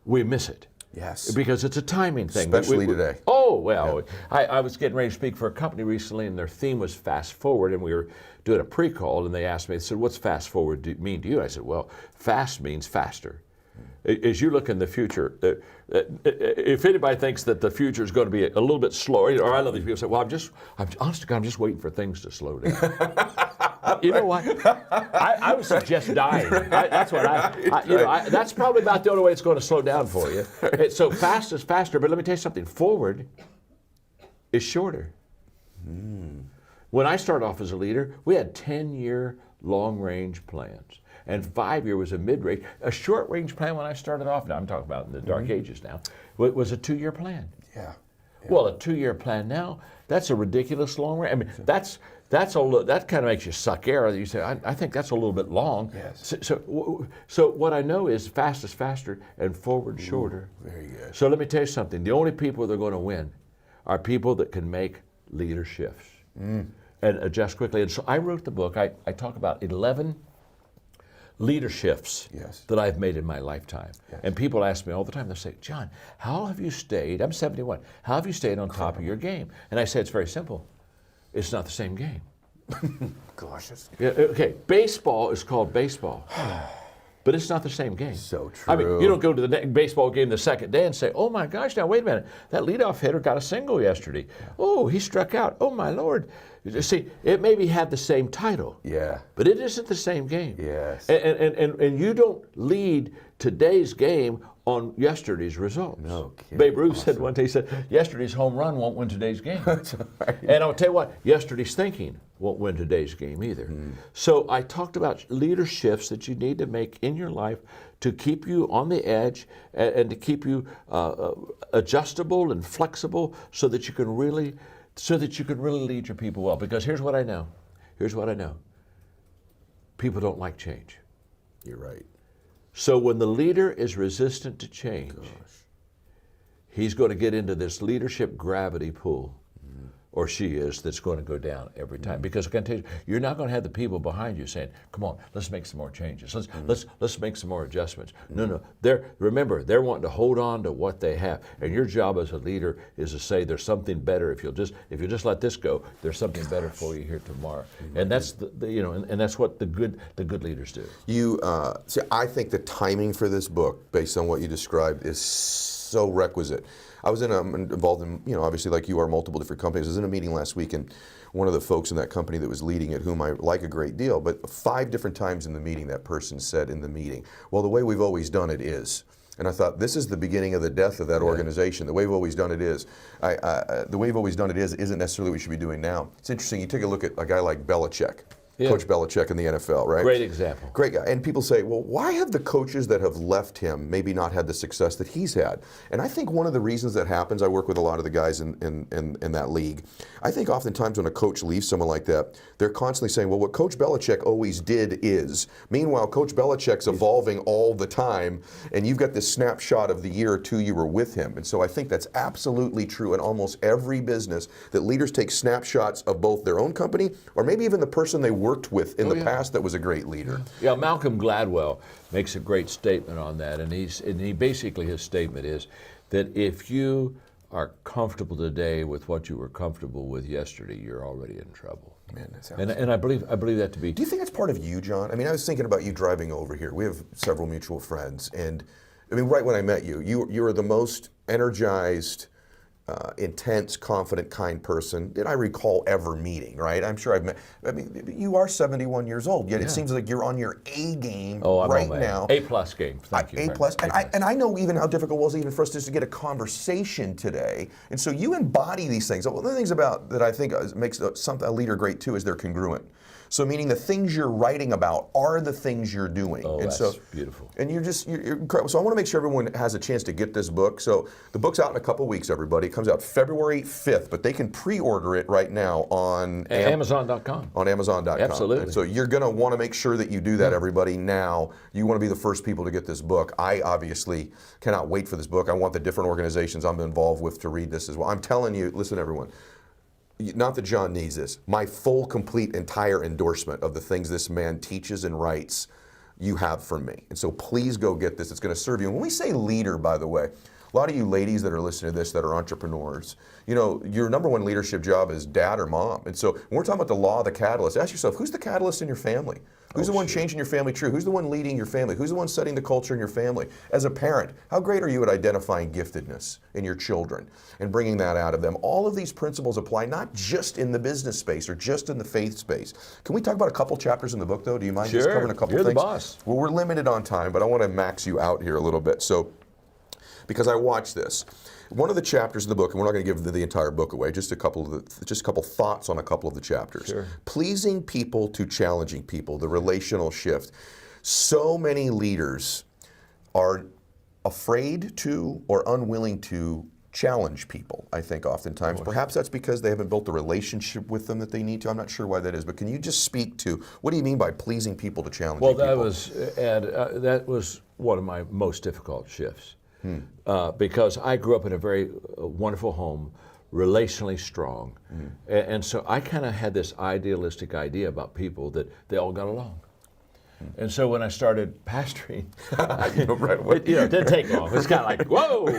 we miss it. Yes. Because it's a timing thing. Especially today. Oh, well, I was getting ready to speak for a company recently, and their theme was fast forward, and we were doing a pre-call, and they asked me, they said, what's fast forward mean to you? I said, well, fast means faster. As you look in the future, if anybody thinks that the future is going to be a little bit slower, or I love these people say, well, honest to God, I'm just waiting for things to slow down. You know what? I would suggest dying. That's what that's probably about the only way it's going to slow down for you. So fast is faster, but let me tell you something. Forward is shorter. When I started off as a leader, we had 10-year long-range plans. And 5-year was a mid-range. A short-range plan when I started off, now I'm talking about in the dark ages now, was a 2-year plan. Yeah. Well, a 2-year plan now, that's a ridiculous long range. I mean, that kind of makes you suck air. You say, I think that's a little bit long. Yes. So what I know is fast is faster and forward shorter. Very good. So let me tell you something. The only people that are going to win are people that can make leader shifts and adjust quickly. And so I wrote the book. I talk about 11 leader shifts that I've made in my lifetime. Yes. And people ask me all the time, they say, John, how have you stayed, I'm 71, how have you stayed on top of your game? And I say, it's very simple. It's not the same game. Gosh, okay, baseball is called baseball, but it's not the same game. So true. I mean, you don't go to the baseball game the second day and say, oh my gosh, now wait a minute, that leadoff hitter got a single yesterday. Oh, he struck out. Oh my Lord. You see, it maybe had the same title. Yeah. But it isn't the same game. Yes. And you don't lead today's game on yesterday's results. No kidding. Babe Ruth said one day, he said, yesterday's home run won't win today's game. That's right. And I'll tell you what, yesterday's thinking won't win today's game either. So I talked about leader shifts that you need to make in your life to keep you on the edge and to keep you adjustable and flexible so that you can really lead your people well. Because here's what I know. People don't like change. You're right. So when the leader is resistant to change, he's going to get into this leadership gravity pool, or she is, that's going to go down every time. Because I can tell you, you're not going to have the people behind you saying, come on, let's make some more changes. Let's make some more adjustments. No. Remember, they're wanting to hold on to what they have. And your job as a leader is to say there's something better. If you'll just let this go, there's something better for you here tomorrow. And that's and that's what the good leaders do. See, I think the timing for this book, based on what you described, is so requisite. I was involved in, obviously like you are, multiple different companies. I was in a meeting last week, and one of the folks in that company that was leading it, whom I like a great deal, but 5 different times in the meeting, that person said in the meeting, well, the way we've always done it is. And I thought, this is the beginning of the death of that organization. The way we've always done it is. The way we've always done it isn't necessarily what we should be doing now. It's interesting, you take a look at a guy like Belichick. Yeah. Coach Belichick in the NFL, right? Great example. Great guy. And people say, well, why have the coaches that have left him maybe not had the success that he's had? And I think one of the reasons that happens, I work with a lot of the guys in that league, I think oftentimes when a coach leaves someone like that, they're constantly saying, well, what Coach Belichick always did is. Meanwhile, Coach Belichick's evolving all the time, and you've got this snapshot of the year or two you were with him. And so I think that's absolutely true in almost every business, that leaders take snapshots of both their own company or maybe even the person they worked with in the past that was a great leader. Yeah, Malcolm Gladwell makes a great statement on that, and he basically, his statement is that if you are comfortable today with what you were comfortable with yesterday, you're already in trouble. Man, that sounds and I believe that to be. Do you think that's part of you, John? I mean, I was thinking about you driving over here. We have several mutual friends, and I mean, right when I met you, you were the most energized, intense, confident, kind person that I recall ever meeting, right? I'm sure I've met, I mean, you are 71 years old, yet it seems like you're on your A game right now. A+ game, thank you. A+, and I know even how difficult it was even for us just to get a conversation today. And so you embody these things. One of the things about that I think makes a leader great too is they're congruent. So meaning the things you're writing about are the things you're doing. Oh, and that's so, beautiful. And you're incredible. So I want to make sure everyone has a chance to get this book. So the book's out in a couple weeks, everybody. It comes out February 5th, but they can pre-order it right now on Amazon.com. On Amazon.com. Absolutely. And so you're going to want to make sure that you do that, everybody, now. You want to be the first people to get this book. I obviously cannot wait for this book. I want the different organizations I'm involved with to read this as well. I'm telling you, listen, everyone. Not that John needs this. My full, complete, entire endorsement of the things this man teaches and writes, you have from me. And so please go get this. It's going to serve you. And when we say leader, by the way, a lot of you ladies that are listening to this that are entrepreneurs, your number one leadership job is dad or mom. And so when we're talking about the law of the catalyst, ask yourself, who's the catalyst in your family? Who's the one changing your family true? Who's the one leading your family? Who's the one setting the culture in your family? As a parent, how great are you at identifying giftedness in your children and bringing that out of them? All of these principles apply not just in the business space or just in the faith space. Can we talk about a couple chapters in the book, though? Do you mind just covering a couple You're things? The boss. Well, we're limited on time, but I want to max you out here a little bit. So, because I watched this. One of the chapters of the book, and we're not going to give the entire book away, just a couple thoughts on a couple of the chapters. Sure. Pleasing people to challenging people, the relational shift. So many leaders are afraid to or unwilling to challenge people, I think oftentimes. Perhaps that's because they haven't built the relationship with them that they need to. I'm not sure why that is, but can you just speak to, what do you mean by pleasing people to challenging people? Well, that was one of my most difficult shifts. Because I grew up in a very wonderful home, relationally strong. And so I kind of had this idealistic idea about people that they all got along. And so when I started pastoring, it didn't take long. It's kind of like, whoa,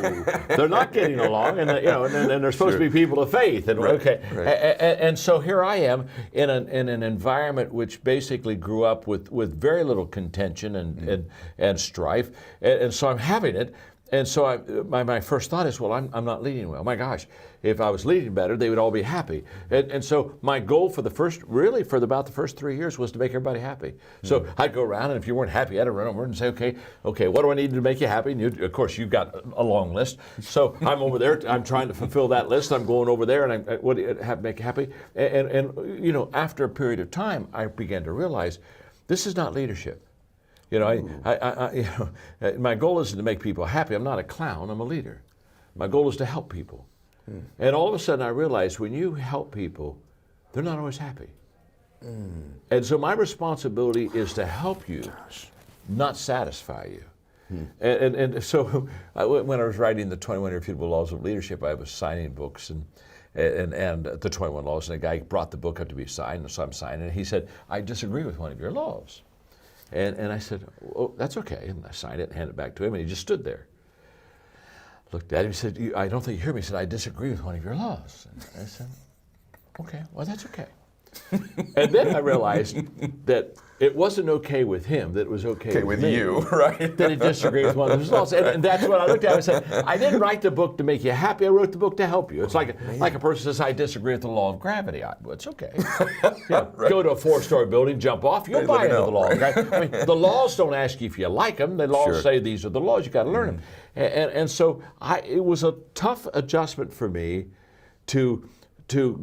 they're not getting along, and and they're supposed to be people of faith, and and so here I am in an environment which basically grew up with very little contention and strife, and so I'm having it. And so my first thought is, well, I'm not leading well. My gosh, if I was leading better, they would all be happy. And so my goal for about the first 3 years was to make everybody happy. So I'd go around, and if you weren't happy, I'd run over and say, okay, what do I need to make you happy? And of course, you've got a long list. So I'm over there, I'm trying to fulfill that list. I'm going over there, and what do you make you happy? And after a period of time, I began to realize this is not leadership. My goal isn't to make people happy. I'm not a clown, I'm a leader. My goal is to help people. And all of a sudden I realized when you help people, they're not always happy. And so my responsibility is to help you, not satisfy you. And so when I was writing the 21 Irrefutable Laws of Leadership, I was signing books and the 21 Laws, and a guy brought the book up to be signed, and so I'm signing, and he said, I disagree with one of your laws. And I said, oh, that's okay. And I signed it and handed it back to him, and he just stood there. Looked at him and said, I don't think you hear me. He said, I disagree with one of your laws. And I said, okay, well, that's okay. And then I realized that it wasn't okay with him, that it was okay with me. you, right? That he disagreed with one of his laws. And that's what I looked at and said, I didn't write the book to make you happy, I wrote the book to help you. It's like a person says, I disagree with the law of gravity. Well, it's okay. Go to a 4-story building, jump off, you'll buy into the law of gravity. I mean, the laws don't ask you if you like them. The laws say these are the laws, you got to learn them. And so it was a tough adjustment for me to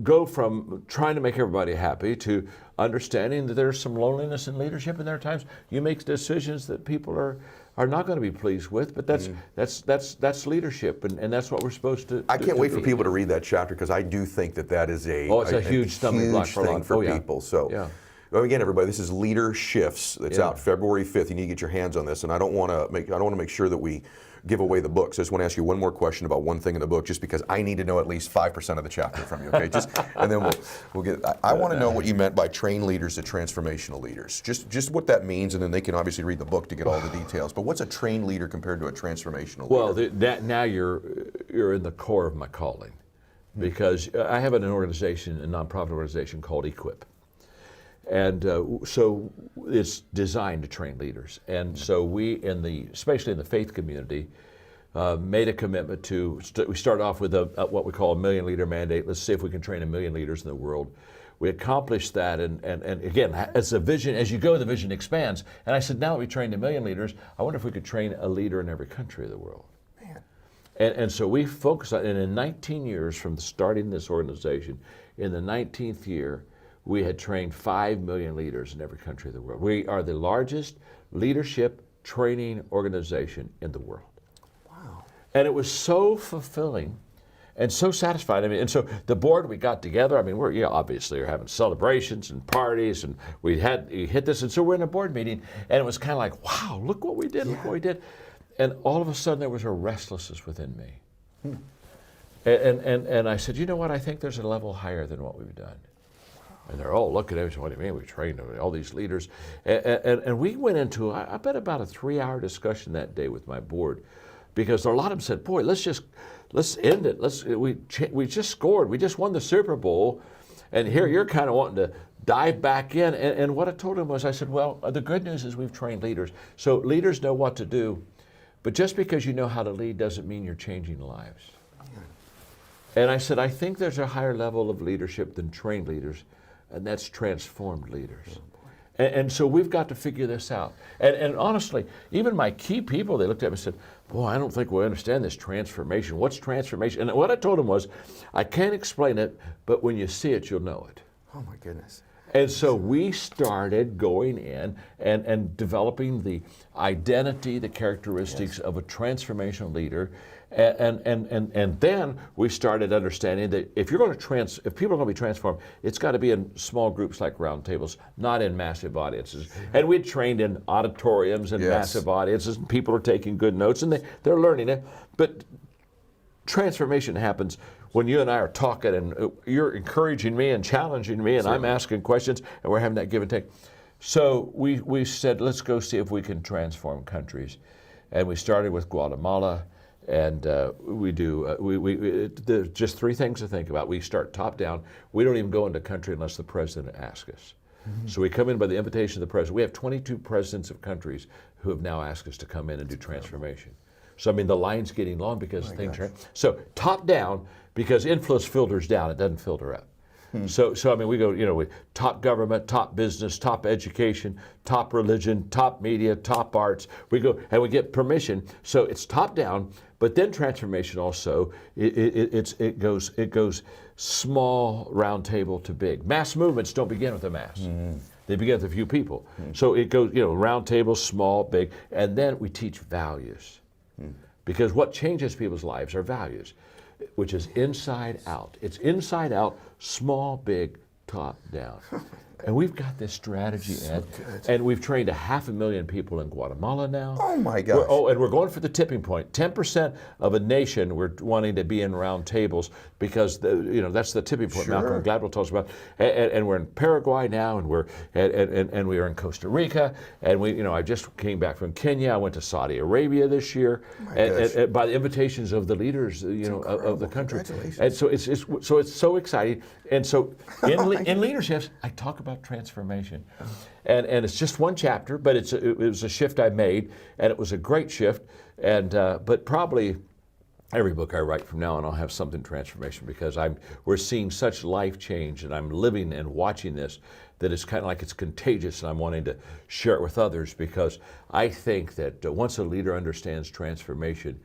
go from trying to make everybody happy to understanding that there's some loneliness in leadership, and there are times you make decisions that people are not going to be pleased with, but that's leadership, and that's what we're supposed to. I can't wait for be. people to read that chapter, because I do think that is it's a huge stumbling block for a lot. thing for people. So. Well, again, everybody, this is Leader Shifts. It's out February 5th. You need to get your hands on this, and I don't want to make sure that we give away the book. So I just want to ask you one more question about one thing in the book, just because I need to know at least 5% of the chapter from you. Okay, and then we'll get. I want to know what you meant by train leaders to transformational leaders. Just what that means, and then they can obviously read the book to get all the details. But what's a trained leader compared to a transformational leader? Well, now you're in the core of my calling, because I have an organization, a nonprofit organization called Equip. And so it's designed to train leaders. And so we, especially in the faith community, made a commitment to, we started off with what we call a 1 million leader mandate. Let's see if we can train 1 million leaders in the world. We accomplished that, and again, as you go, the vision expands. And I said, now that we trained 1 million leaders, I wonder if we could train a leader in every country of the world. Man. And so we focused on, and in 19 years from starting this organization, in the 19th year, we had trained 5 million leaders in every country of the world. We are the largest leadership training organization in the world. Wow. And it was so fulfilling and so satisfying. I mean, and so the board, we got together. I mean, we're obviously we're having celebrations and parties, and we hit this. And so we're in a board meeting, and it was kind of like, wow, look what we did, look what we did. And all of a sudden there was a restlessness within me. And I said, you know what, I think there's a level higher than what we've done. And they're all looking at us, what do you mean we trained all these leaders? And we went into, I bet, about a 3-hour discussion that day with my board, because a lot of them said, boy, let's end it. We just scored. We just won the Super Bowl. And here you're kind of wanting to dive back in. And what I told them was, I said, well, the good news is we've trained leaders. So leaders know what to do. But just because you know how to lead doesn't mean you're changing lives. And I said, I think there's a higher level of leadership than trained leaders, and that's transformed leaders. And so we've got to figure this out. And honestly, even my key people, they looked at me and said, boy, I don't think we understand this transformation. What's transformation? And what I told them was, I can't explain it, but when you see it, you'll know it. Oh my goodness. And so we started going in and developing the identity, the characteristics of a transformational leader. And then we started understanding that if people are going to be transformed, it's got to be in small groups like roundtables, not in massive audiences. And we trained in auditoriums and massive audiences, and people are taking good notes, and they're learning it. But transformation happens when you and I are talking, and you're encouraging me and challenging me, and I'm asking questions, and we're having that give and take. So we said, let's go see if we can transform countries. And we started with Guatemala. And there's just 3 things to think about. We start top down. We don't even go into a country unless the president asks us. Mm-hmm. So we come in by the invitation of the president. We have 22 presidents of countries who have now asked us to come in and do transformation. So I mean, the line's getting long because things are. So top down, because influence filters down. It doesn't filter up. So I mean, we go, with top government, top business, top education, top religion, top media, top arts. We go and we get permission. So it's top down, but then transformation also. It goes small round table to big. Mass movements don't begin with a mass. Mm-hmm. They begin with a few people. Mm-hmm. So it goes, round table, small, big, and then we teach values, because what changes people's lives are values, which is inside out. It's inside out, small, big, top down. And we've got this strategy, Ed, and we've trained 500,000 people in Guatemala now. Oh my gosh. And we're going for the tipping point. 10% of a nation we're wanting to be in round tables because that's the tipping point. Sure. Malcolm Gladwell talks about. And we're in Paraguay now, and we are in Costa Rica, and I just came back from Kenya. I went to Saudi Arabia this year, and by the invitations of the leaders, of the country. Congratulations. And so it's so exciting. And so in leaderships, I talk about transformation, and it's just one chapter, but it was a shift I made, and it was a great shift. And but probably every book I write from now on, I'll have something transformation because we're seeing such life change, and I'm living and watching this that it's kind of like it's contagious, and I'm wanting to share it with others because I think that once a leader understands transformation,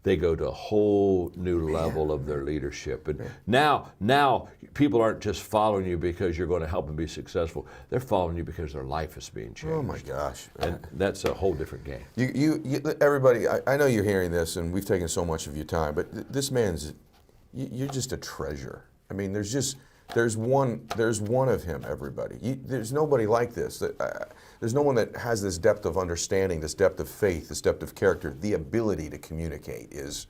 they go to a whole new level of their leadership. And now people aren't just following you because you're going to help them be successful. They're following you because their life is being changed. Oh my gosh. And that's a whole different game. You everybody, I know you're hearing this, and we've taken so much of your time, but this man's, you're just a treasure. I mean, there's one of him, everybody. There's nobody like this. There's no one that has this depth of understanding, this depth of faith, this depth of character. The ability to communicate is,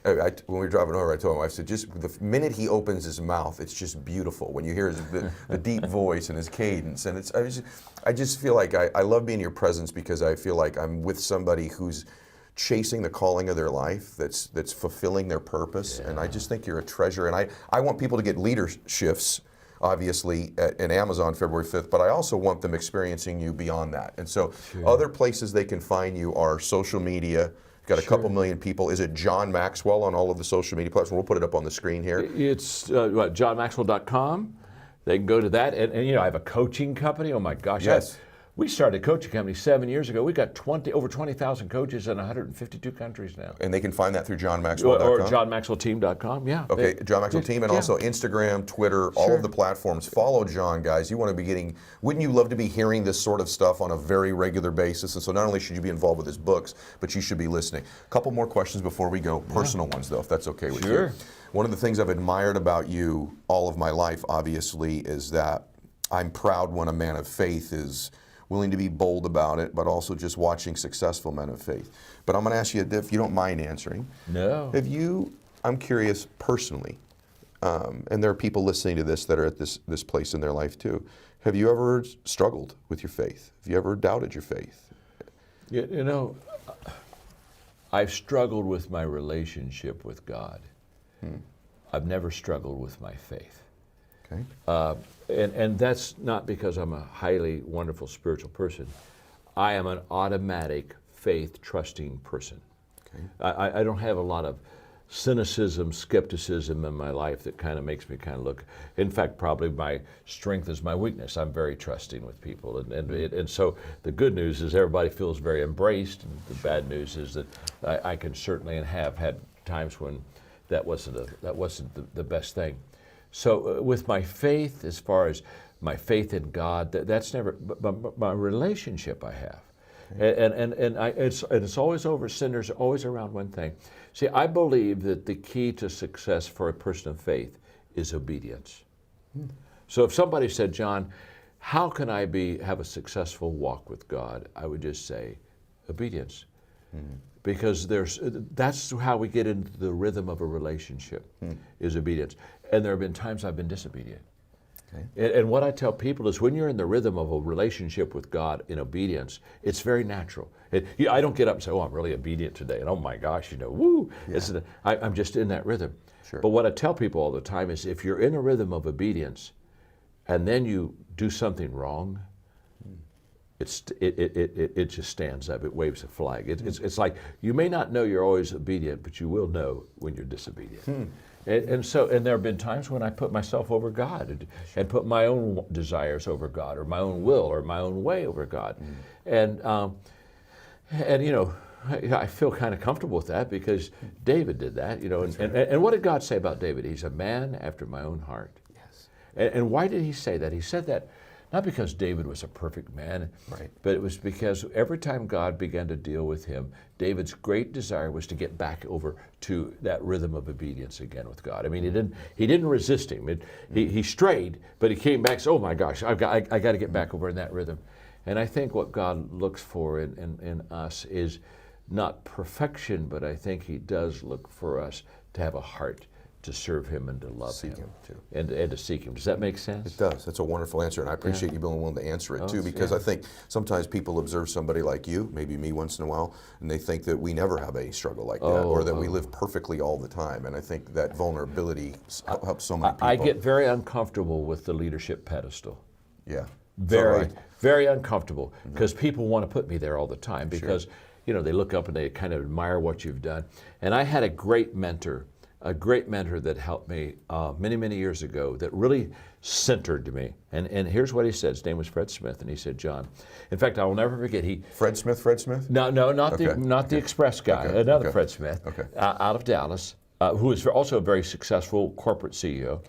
when we were driving over, I told my wife, I said, just the minute he opens his mouth, it's just beautiful. When you hear the deep voice and his cadence, and I just feel like I love being in your presence because I feel like I'm with somebody who's chasing the calling of their life, that's fulfilling their purpose, and I just think you're a treasure. And I want people to get leaderships, obviously, in Amazon February 5th, but I also want them experiencing you beyond that. And so other places they can find you are social media. You've got a couple million people. Is it John Maxwell on all of the social media platforms? We'll put it up on the screen here. It's johnmaxwell.com. They can go to that. And I have a coaching company. Oh my gosh. Yes. We started a coaching company 7 years ago. We got over 20,000 coaches in 152 countries now. And they can find that through johnmaxwell.com? Or johnmaxwellteam.com, yeah. Okay, John Maxwell Team, and also Instagram, Twitter, all of the platforms. Follow John, guys. You want to be wouldn't you love to be hearing this sort of stuff on a very regular basis? And so not only should you be involved with his books, but you should be listening. A couple more questions before we go. Personal ones, though, if that's okay with you. One of the things I've admired about you all of my life, obviously, is that I'm proud when a man of faith is willing to be bold about it, but also just watching successful men of faith. But I'm going to ask you, if you don't mind answering. No. I'm curious personally, and there are people listening to this that are at this place in their life too. Have you ever struggled with your faith? Have you ever doubted your faith? I've struggled with my relationship with God. I've never struggled with my faith. Okay. And that's not because I'm a highly wonderful spiritual person. I am an automatic faith-trusting person. Okay. I don't have a lot of cynicism, skepticism in my life that kind of makes me kind of look. In fact, probably my strength is my weakness. I'm very trusting with people, and so the good news is everybody feels very embraced. And the bad news is that I can certainly and have had times when that wasn't the best thing. So with my faith, as far as my faith in God, that's never. But my relationship I have, it's always centers always around one thing. See, I believe that the key to success for a person of faith is obedience. So if somebody said, John, how can I have a successful walk with God? I would just say, obedience. Because that's how we get into the rhythm of a relationship, is obedience. And there have been times I've been disobedient. Okay. And what I tell people is when you're in the rhythm of a relationship with God in obedience, it's very natural. I don't get up and say, oh, I'm really obedient today, and oh my gosh, woo. Yeah. I'm just in that rhythm. Sure. But what I tell people all the time is if you're in a rhythm of obedience and then you do something wrong, it just stands up. It waves a flag. It's like you may not know you're always obedient, but you will know when you're disobedient. And there have been times when I put myself over God and put my own desires over God, or my own will, or my own way over God. And I feel kind of comfortable with that because David did that. And what did God say about David? He's a man after my own heart. Yes. And why did he say that? He said that Not because David was a perfect man, Right. but it was because every time God began to deal with him, David's great desire was to get back over to that rhythm of obedience again with God. I mean, he didn't resist him. He strayed, but he came back. So, oh my gosh, I got to get back over in that rhythm. And I think what God looks for in us is not perfection, but I think He does look for us to have a heart to serve Him and to love Seek Him. Him, too. And to seek Him. Does that make sense? It does. That's a wonderful answer, and I appreciate you being willing to answer it too, because yeah. I think sometimes people observe somebody like you, maybe me once in a while, and they think that we never have any struggle like that, or that we live perfectly all the time. And I think that vulnerability helps so many people. I get very uncomfortable with the leadership pedestal. Yeah. Very, So, very uncomfortable, because people want to put me there all the time because they look up and they kind of admire what you've done. And I had a great mentor that helped me many, many years ago that really centered me. And here's what he said. His name was Fred Smith, and he said, John, in fact, I will never forget. Fred Smith? No, not the Express guy. Another Fred Smith, out of Dallas, who was also a very successful corporate CEO.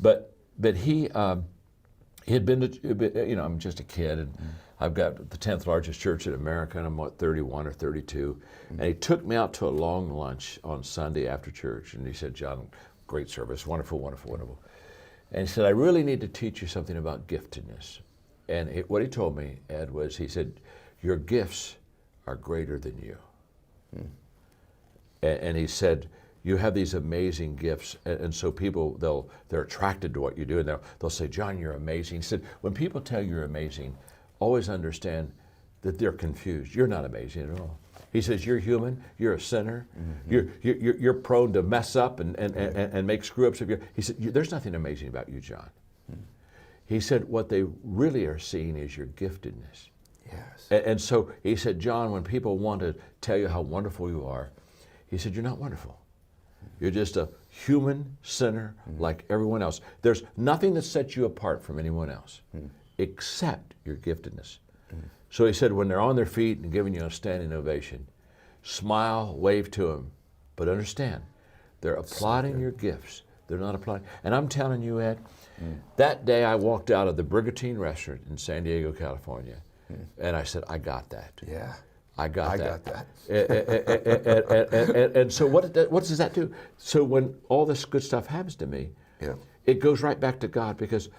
But he had been to, I'm just a kid, and I've got the 10th largest church in America, and I'm 31 or 32. And he took me out to a long lunch on Sunday after church, and he said, John, great service, wonderful, wonderful, wonderful. And he said, I really need to teach you something about giftedness. And what he told me, Ed, was he said, your gifts are greater than you. And he said, you have these amazing gifts, and so people, they're attracted to what you do, and they'll say, John, you're amazing. He said, when people tell you you're amazing, always understand that they're confused. You're not amazing at all. He says, you're human, you're a sinner, you're prone to mess up and make screw-ups of your. He said, there's nothing amazing about you, John. He said, what they really are seeing is your giftedness. Yes. And so he said, John, when people want to tell you how wonderful you are, he said, you're not wonderful. You're just a human sinner like everyone else. There's nothing that sets you apart from anyone else except your giftedness. So he said, when they're on their feet and giving you a standing ovation, smile, wave to them, but understand, they're applauding your gifts. They're not applauding. And I'm telling you, Ed, that day I walked out of the Brigantine restaurant in San Diego, California, and I said, I got that. Yeah. I got that. And so what does that do? So when all this good stuff happens to me, it goes right back to God, because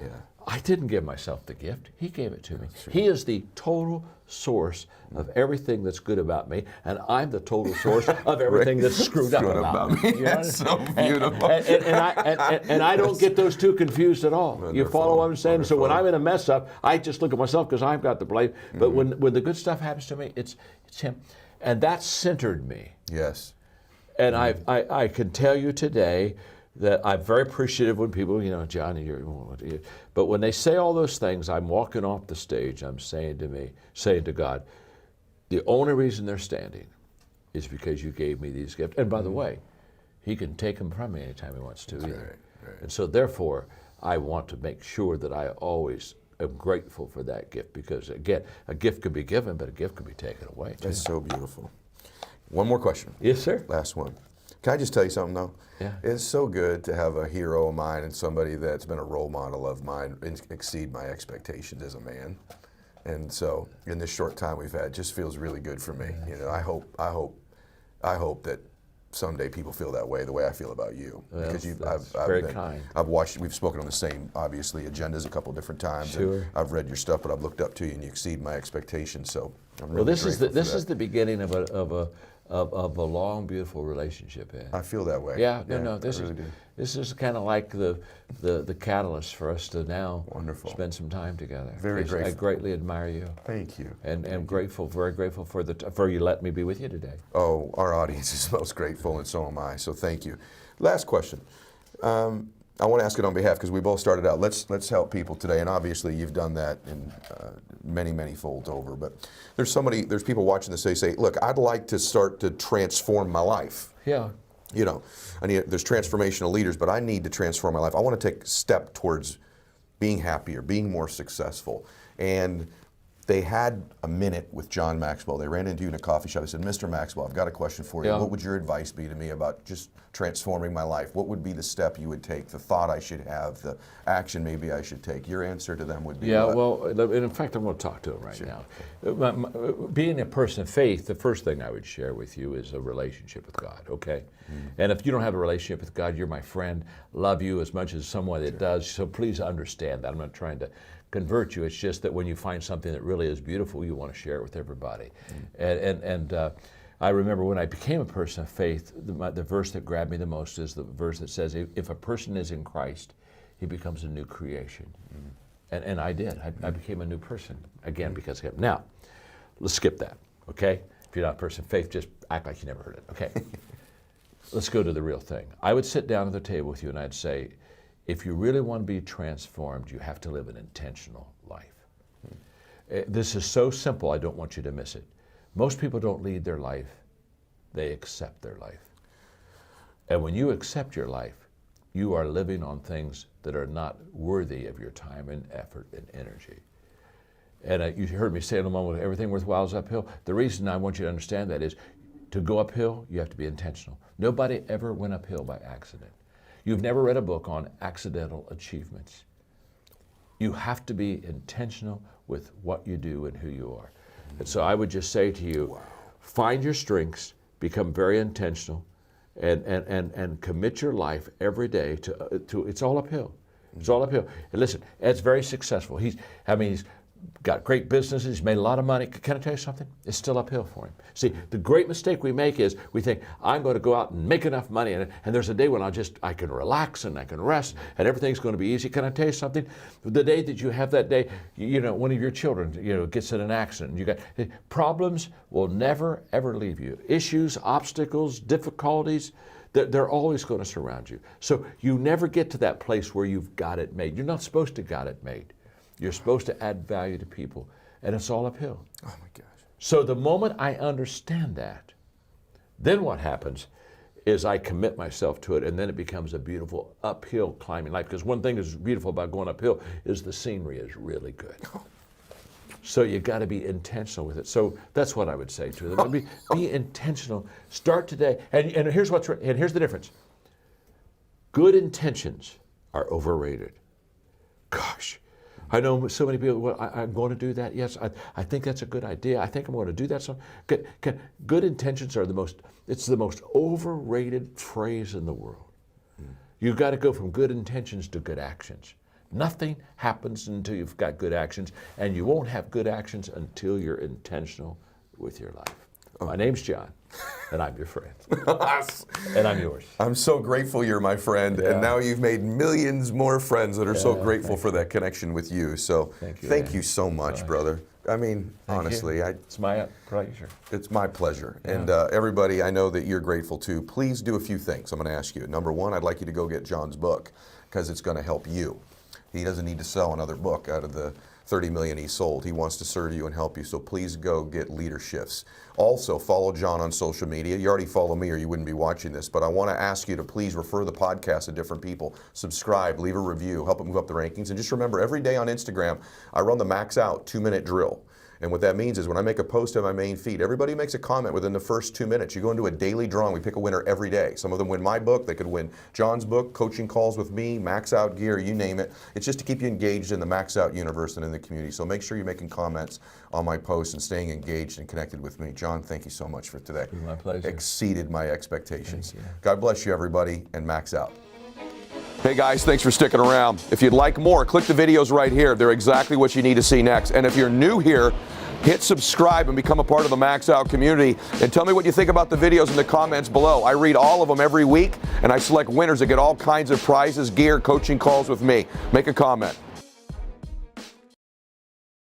I didn't give myself the gift. He gave it to me. He is the total source of everything that's good about me, and I'm the total source of everything that's screwed up about me. You know? That's so beautiful. And I don't get those two confused at all. You follow what I'm saying? Wonderful. So when I'm in a mess up, I just look at myself because I've got the blame. But when the good stuff happens to me, it's Him. And that centered me. Yes. And I can tell you today that I'm very appreciative when people, John, but when they say all those things, I'm walking off the stage, I'm saying to God, the only reason they're standing is because you gave me these gifts. And by the way, He can take them from me anytime He wants to either. Right. And so therefore, I want to make sure that I always am grateful for that gift, because again, a gift can be given, but a gift can be taken away too. That's so beautiful. One more question. Yes, sir. Last one. Can I just tell you something, though? Yeah. It's so good to have a hero of mine and somebody that's been a role model of mine exceed my expectations as a man. And so, in this short time we've had, it just feels really good for me. I hope that someday people feel that way, the way I feel about you. Well, because that's very kind. I've watched. We've spoken on the same, obviously, agendas a couple different times. Sure. And I've read your stuff, but I've looked up to you, and you exceed my expectations. So I'm really Well, this grateful for is that. the beginning of a long, beautiful relationship, Ed. I feel that way. Yeah, no. This I really do. This is kind of like the catalyst for us to now Wonderful. spend some time together. Very I grateful. greatly admire you. Thank you. And am grateful, very grateful for you letting me be with you today. Oh, our audience is most grateful, and so am I. So thank you. Last question. I want to ask it on behalf, because we both started out. Let's help people today, and obviously you've done that in many folds over. But there's people watching this. They say, look, I'd like to start to transform my life. Yeah. There's transformational leaders, but I need to transform my life. I want to take a step towards being happier, being more successful. And they had a minute with John Maxwell. They ran into you in a coffee shop. They said, Mr. Maxwell, I've got a question for you. Yeah. What would your advice be to me about just transforming my life? What would be the step you would take, the thought I should have, the action maybe I should take? Your answer to them would be Yeah, what? well, and in fact, I'm going to talk to him right now. Being a person of faith, the first thing I would share with you is a relationship with God, okay? And if you don't have a relationship with God, you're my friend, love you as much as someone that does, so please understand that. I'm not trying to convert you. It's just that when you find something that really is beautiful, you want to share it with everybody. And I remember when I became a person of faith, the verse that grabbed me the most is the verse that says, if a person is in Christ, he becomes a new creation. And I did. I became a new person, again, because of him. Now, let's skip that, okay? If you're not a person of faith, just act like you never heard it, okay? Let's go to the real thing. I would sit down at the table with you and I'd say, if you really want to be transformed, you have to live an intentional life. This is so simple, I don't want you to miss it. Most people don't lead their life, they accept their life. And when you accept your life, you are living on things that are not worthy of your time and effort and energy. And you heard me say in a moment, everything worthwhile is uphill. The reason I want you to understand that is to go uphill, you have to be intentional. Nobody ever went uphill by accident. You've never read a book on accidental achievements. You have to be intentional with what you do and who you are. And so I would just say to you, find your strengths, become very intentional, and commit your life every day to it's all uphill. It's all uphill. And listen, Ed's very successful. He's got great businesses, he's made a lot of money. Can I tell you something? It's still uphill for him. See, the great mistake we make is we think, I'm going to go out and make enough money, and there's a day when I can relax and I can rest and everything's going to be easy. Can I tell you something? The day that you have that day, one of your children, gets in an accident, problems will never, ever leave you. Issues, obstacles, difficulties, they're always going to surround you. So you never get to that place where you've got it made. You're not supposed to got it made. You're supposed to add value to people, and it's all uphill. Oh my gosh. So the moment I understand that, then what happens is I commit myself to it, and then it becomes a beautiful uphill climbing life. Because one thing that's beautiful about going uphill is the scenery is really good. So you got to be intentional with it. So that's what I would say to them. Be intentional. Start today. And here's here's the difference. Good intentions are overrated. Gosh. I know so many people, well, I'm going to do that. Yes, I think that's a good idea. I think I'm going to do that. So good intentions are the most overrated phrase in the world. You've got to go from good intentions to good actions. Nothing happens until you've got good actions, and you won't have good actions until you're intentional with your life. My name's John, and I'm your friend. And I'm yours. I'm so grateful you're my friend, and now you've made millions more friends that are so grateful for that connection with you. So thank you so much, brother. I mean, honestly, it's my pleasure. It's my pleasure. Yeah. And everybody, I know that you're grateful too. Please do a few things I'm going to ask you. Number one, I'd like you to go get John's book because it's going to help you. He doesn't need to sell another book out of the 30 million he sold. He wants to serve you and help you, so please go get Leadershifts. Also, follow John on social media. You already follow me or you wouldn't be watching this, but I want to ask you to please refer the podcast to different people. Subscribe, leave a review, help it move up the rankings. And just remember, every day on Instagram, I run the Max Out 2-minute drill. And what that means is when I make a post on my main feed, everybody makes a comment within the first 2 minutes. You go into a daily drawing. We pick a winner every day. Some of them win my book. They could win John's book, coaching calls with me, Max Out gear, you name it. It's just to keep you engaged in the Max Out universe and in the community. So make sure you're making comments on my posts and staying engaged and connected with me. John, thank you so much for today. It was my pleasure. Exceeded my expectations. God bless you, everybody, and Max Out. Hey guys, thanks for sticking around. If you'd like more, click the videos right here. They're exactly what you need to see next. And if you're new here, hit subscribe and become a part of the Max Out community. And tell me what you think about the videos in the comments below. I read all of them every week, and I select winners that get all kinds of prizes, gear, coaching calls with me. Make a comment.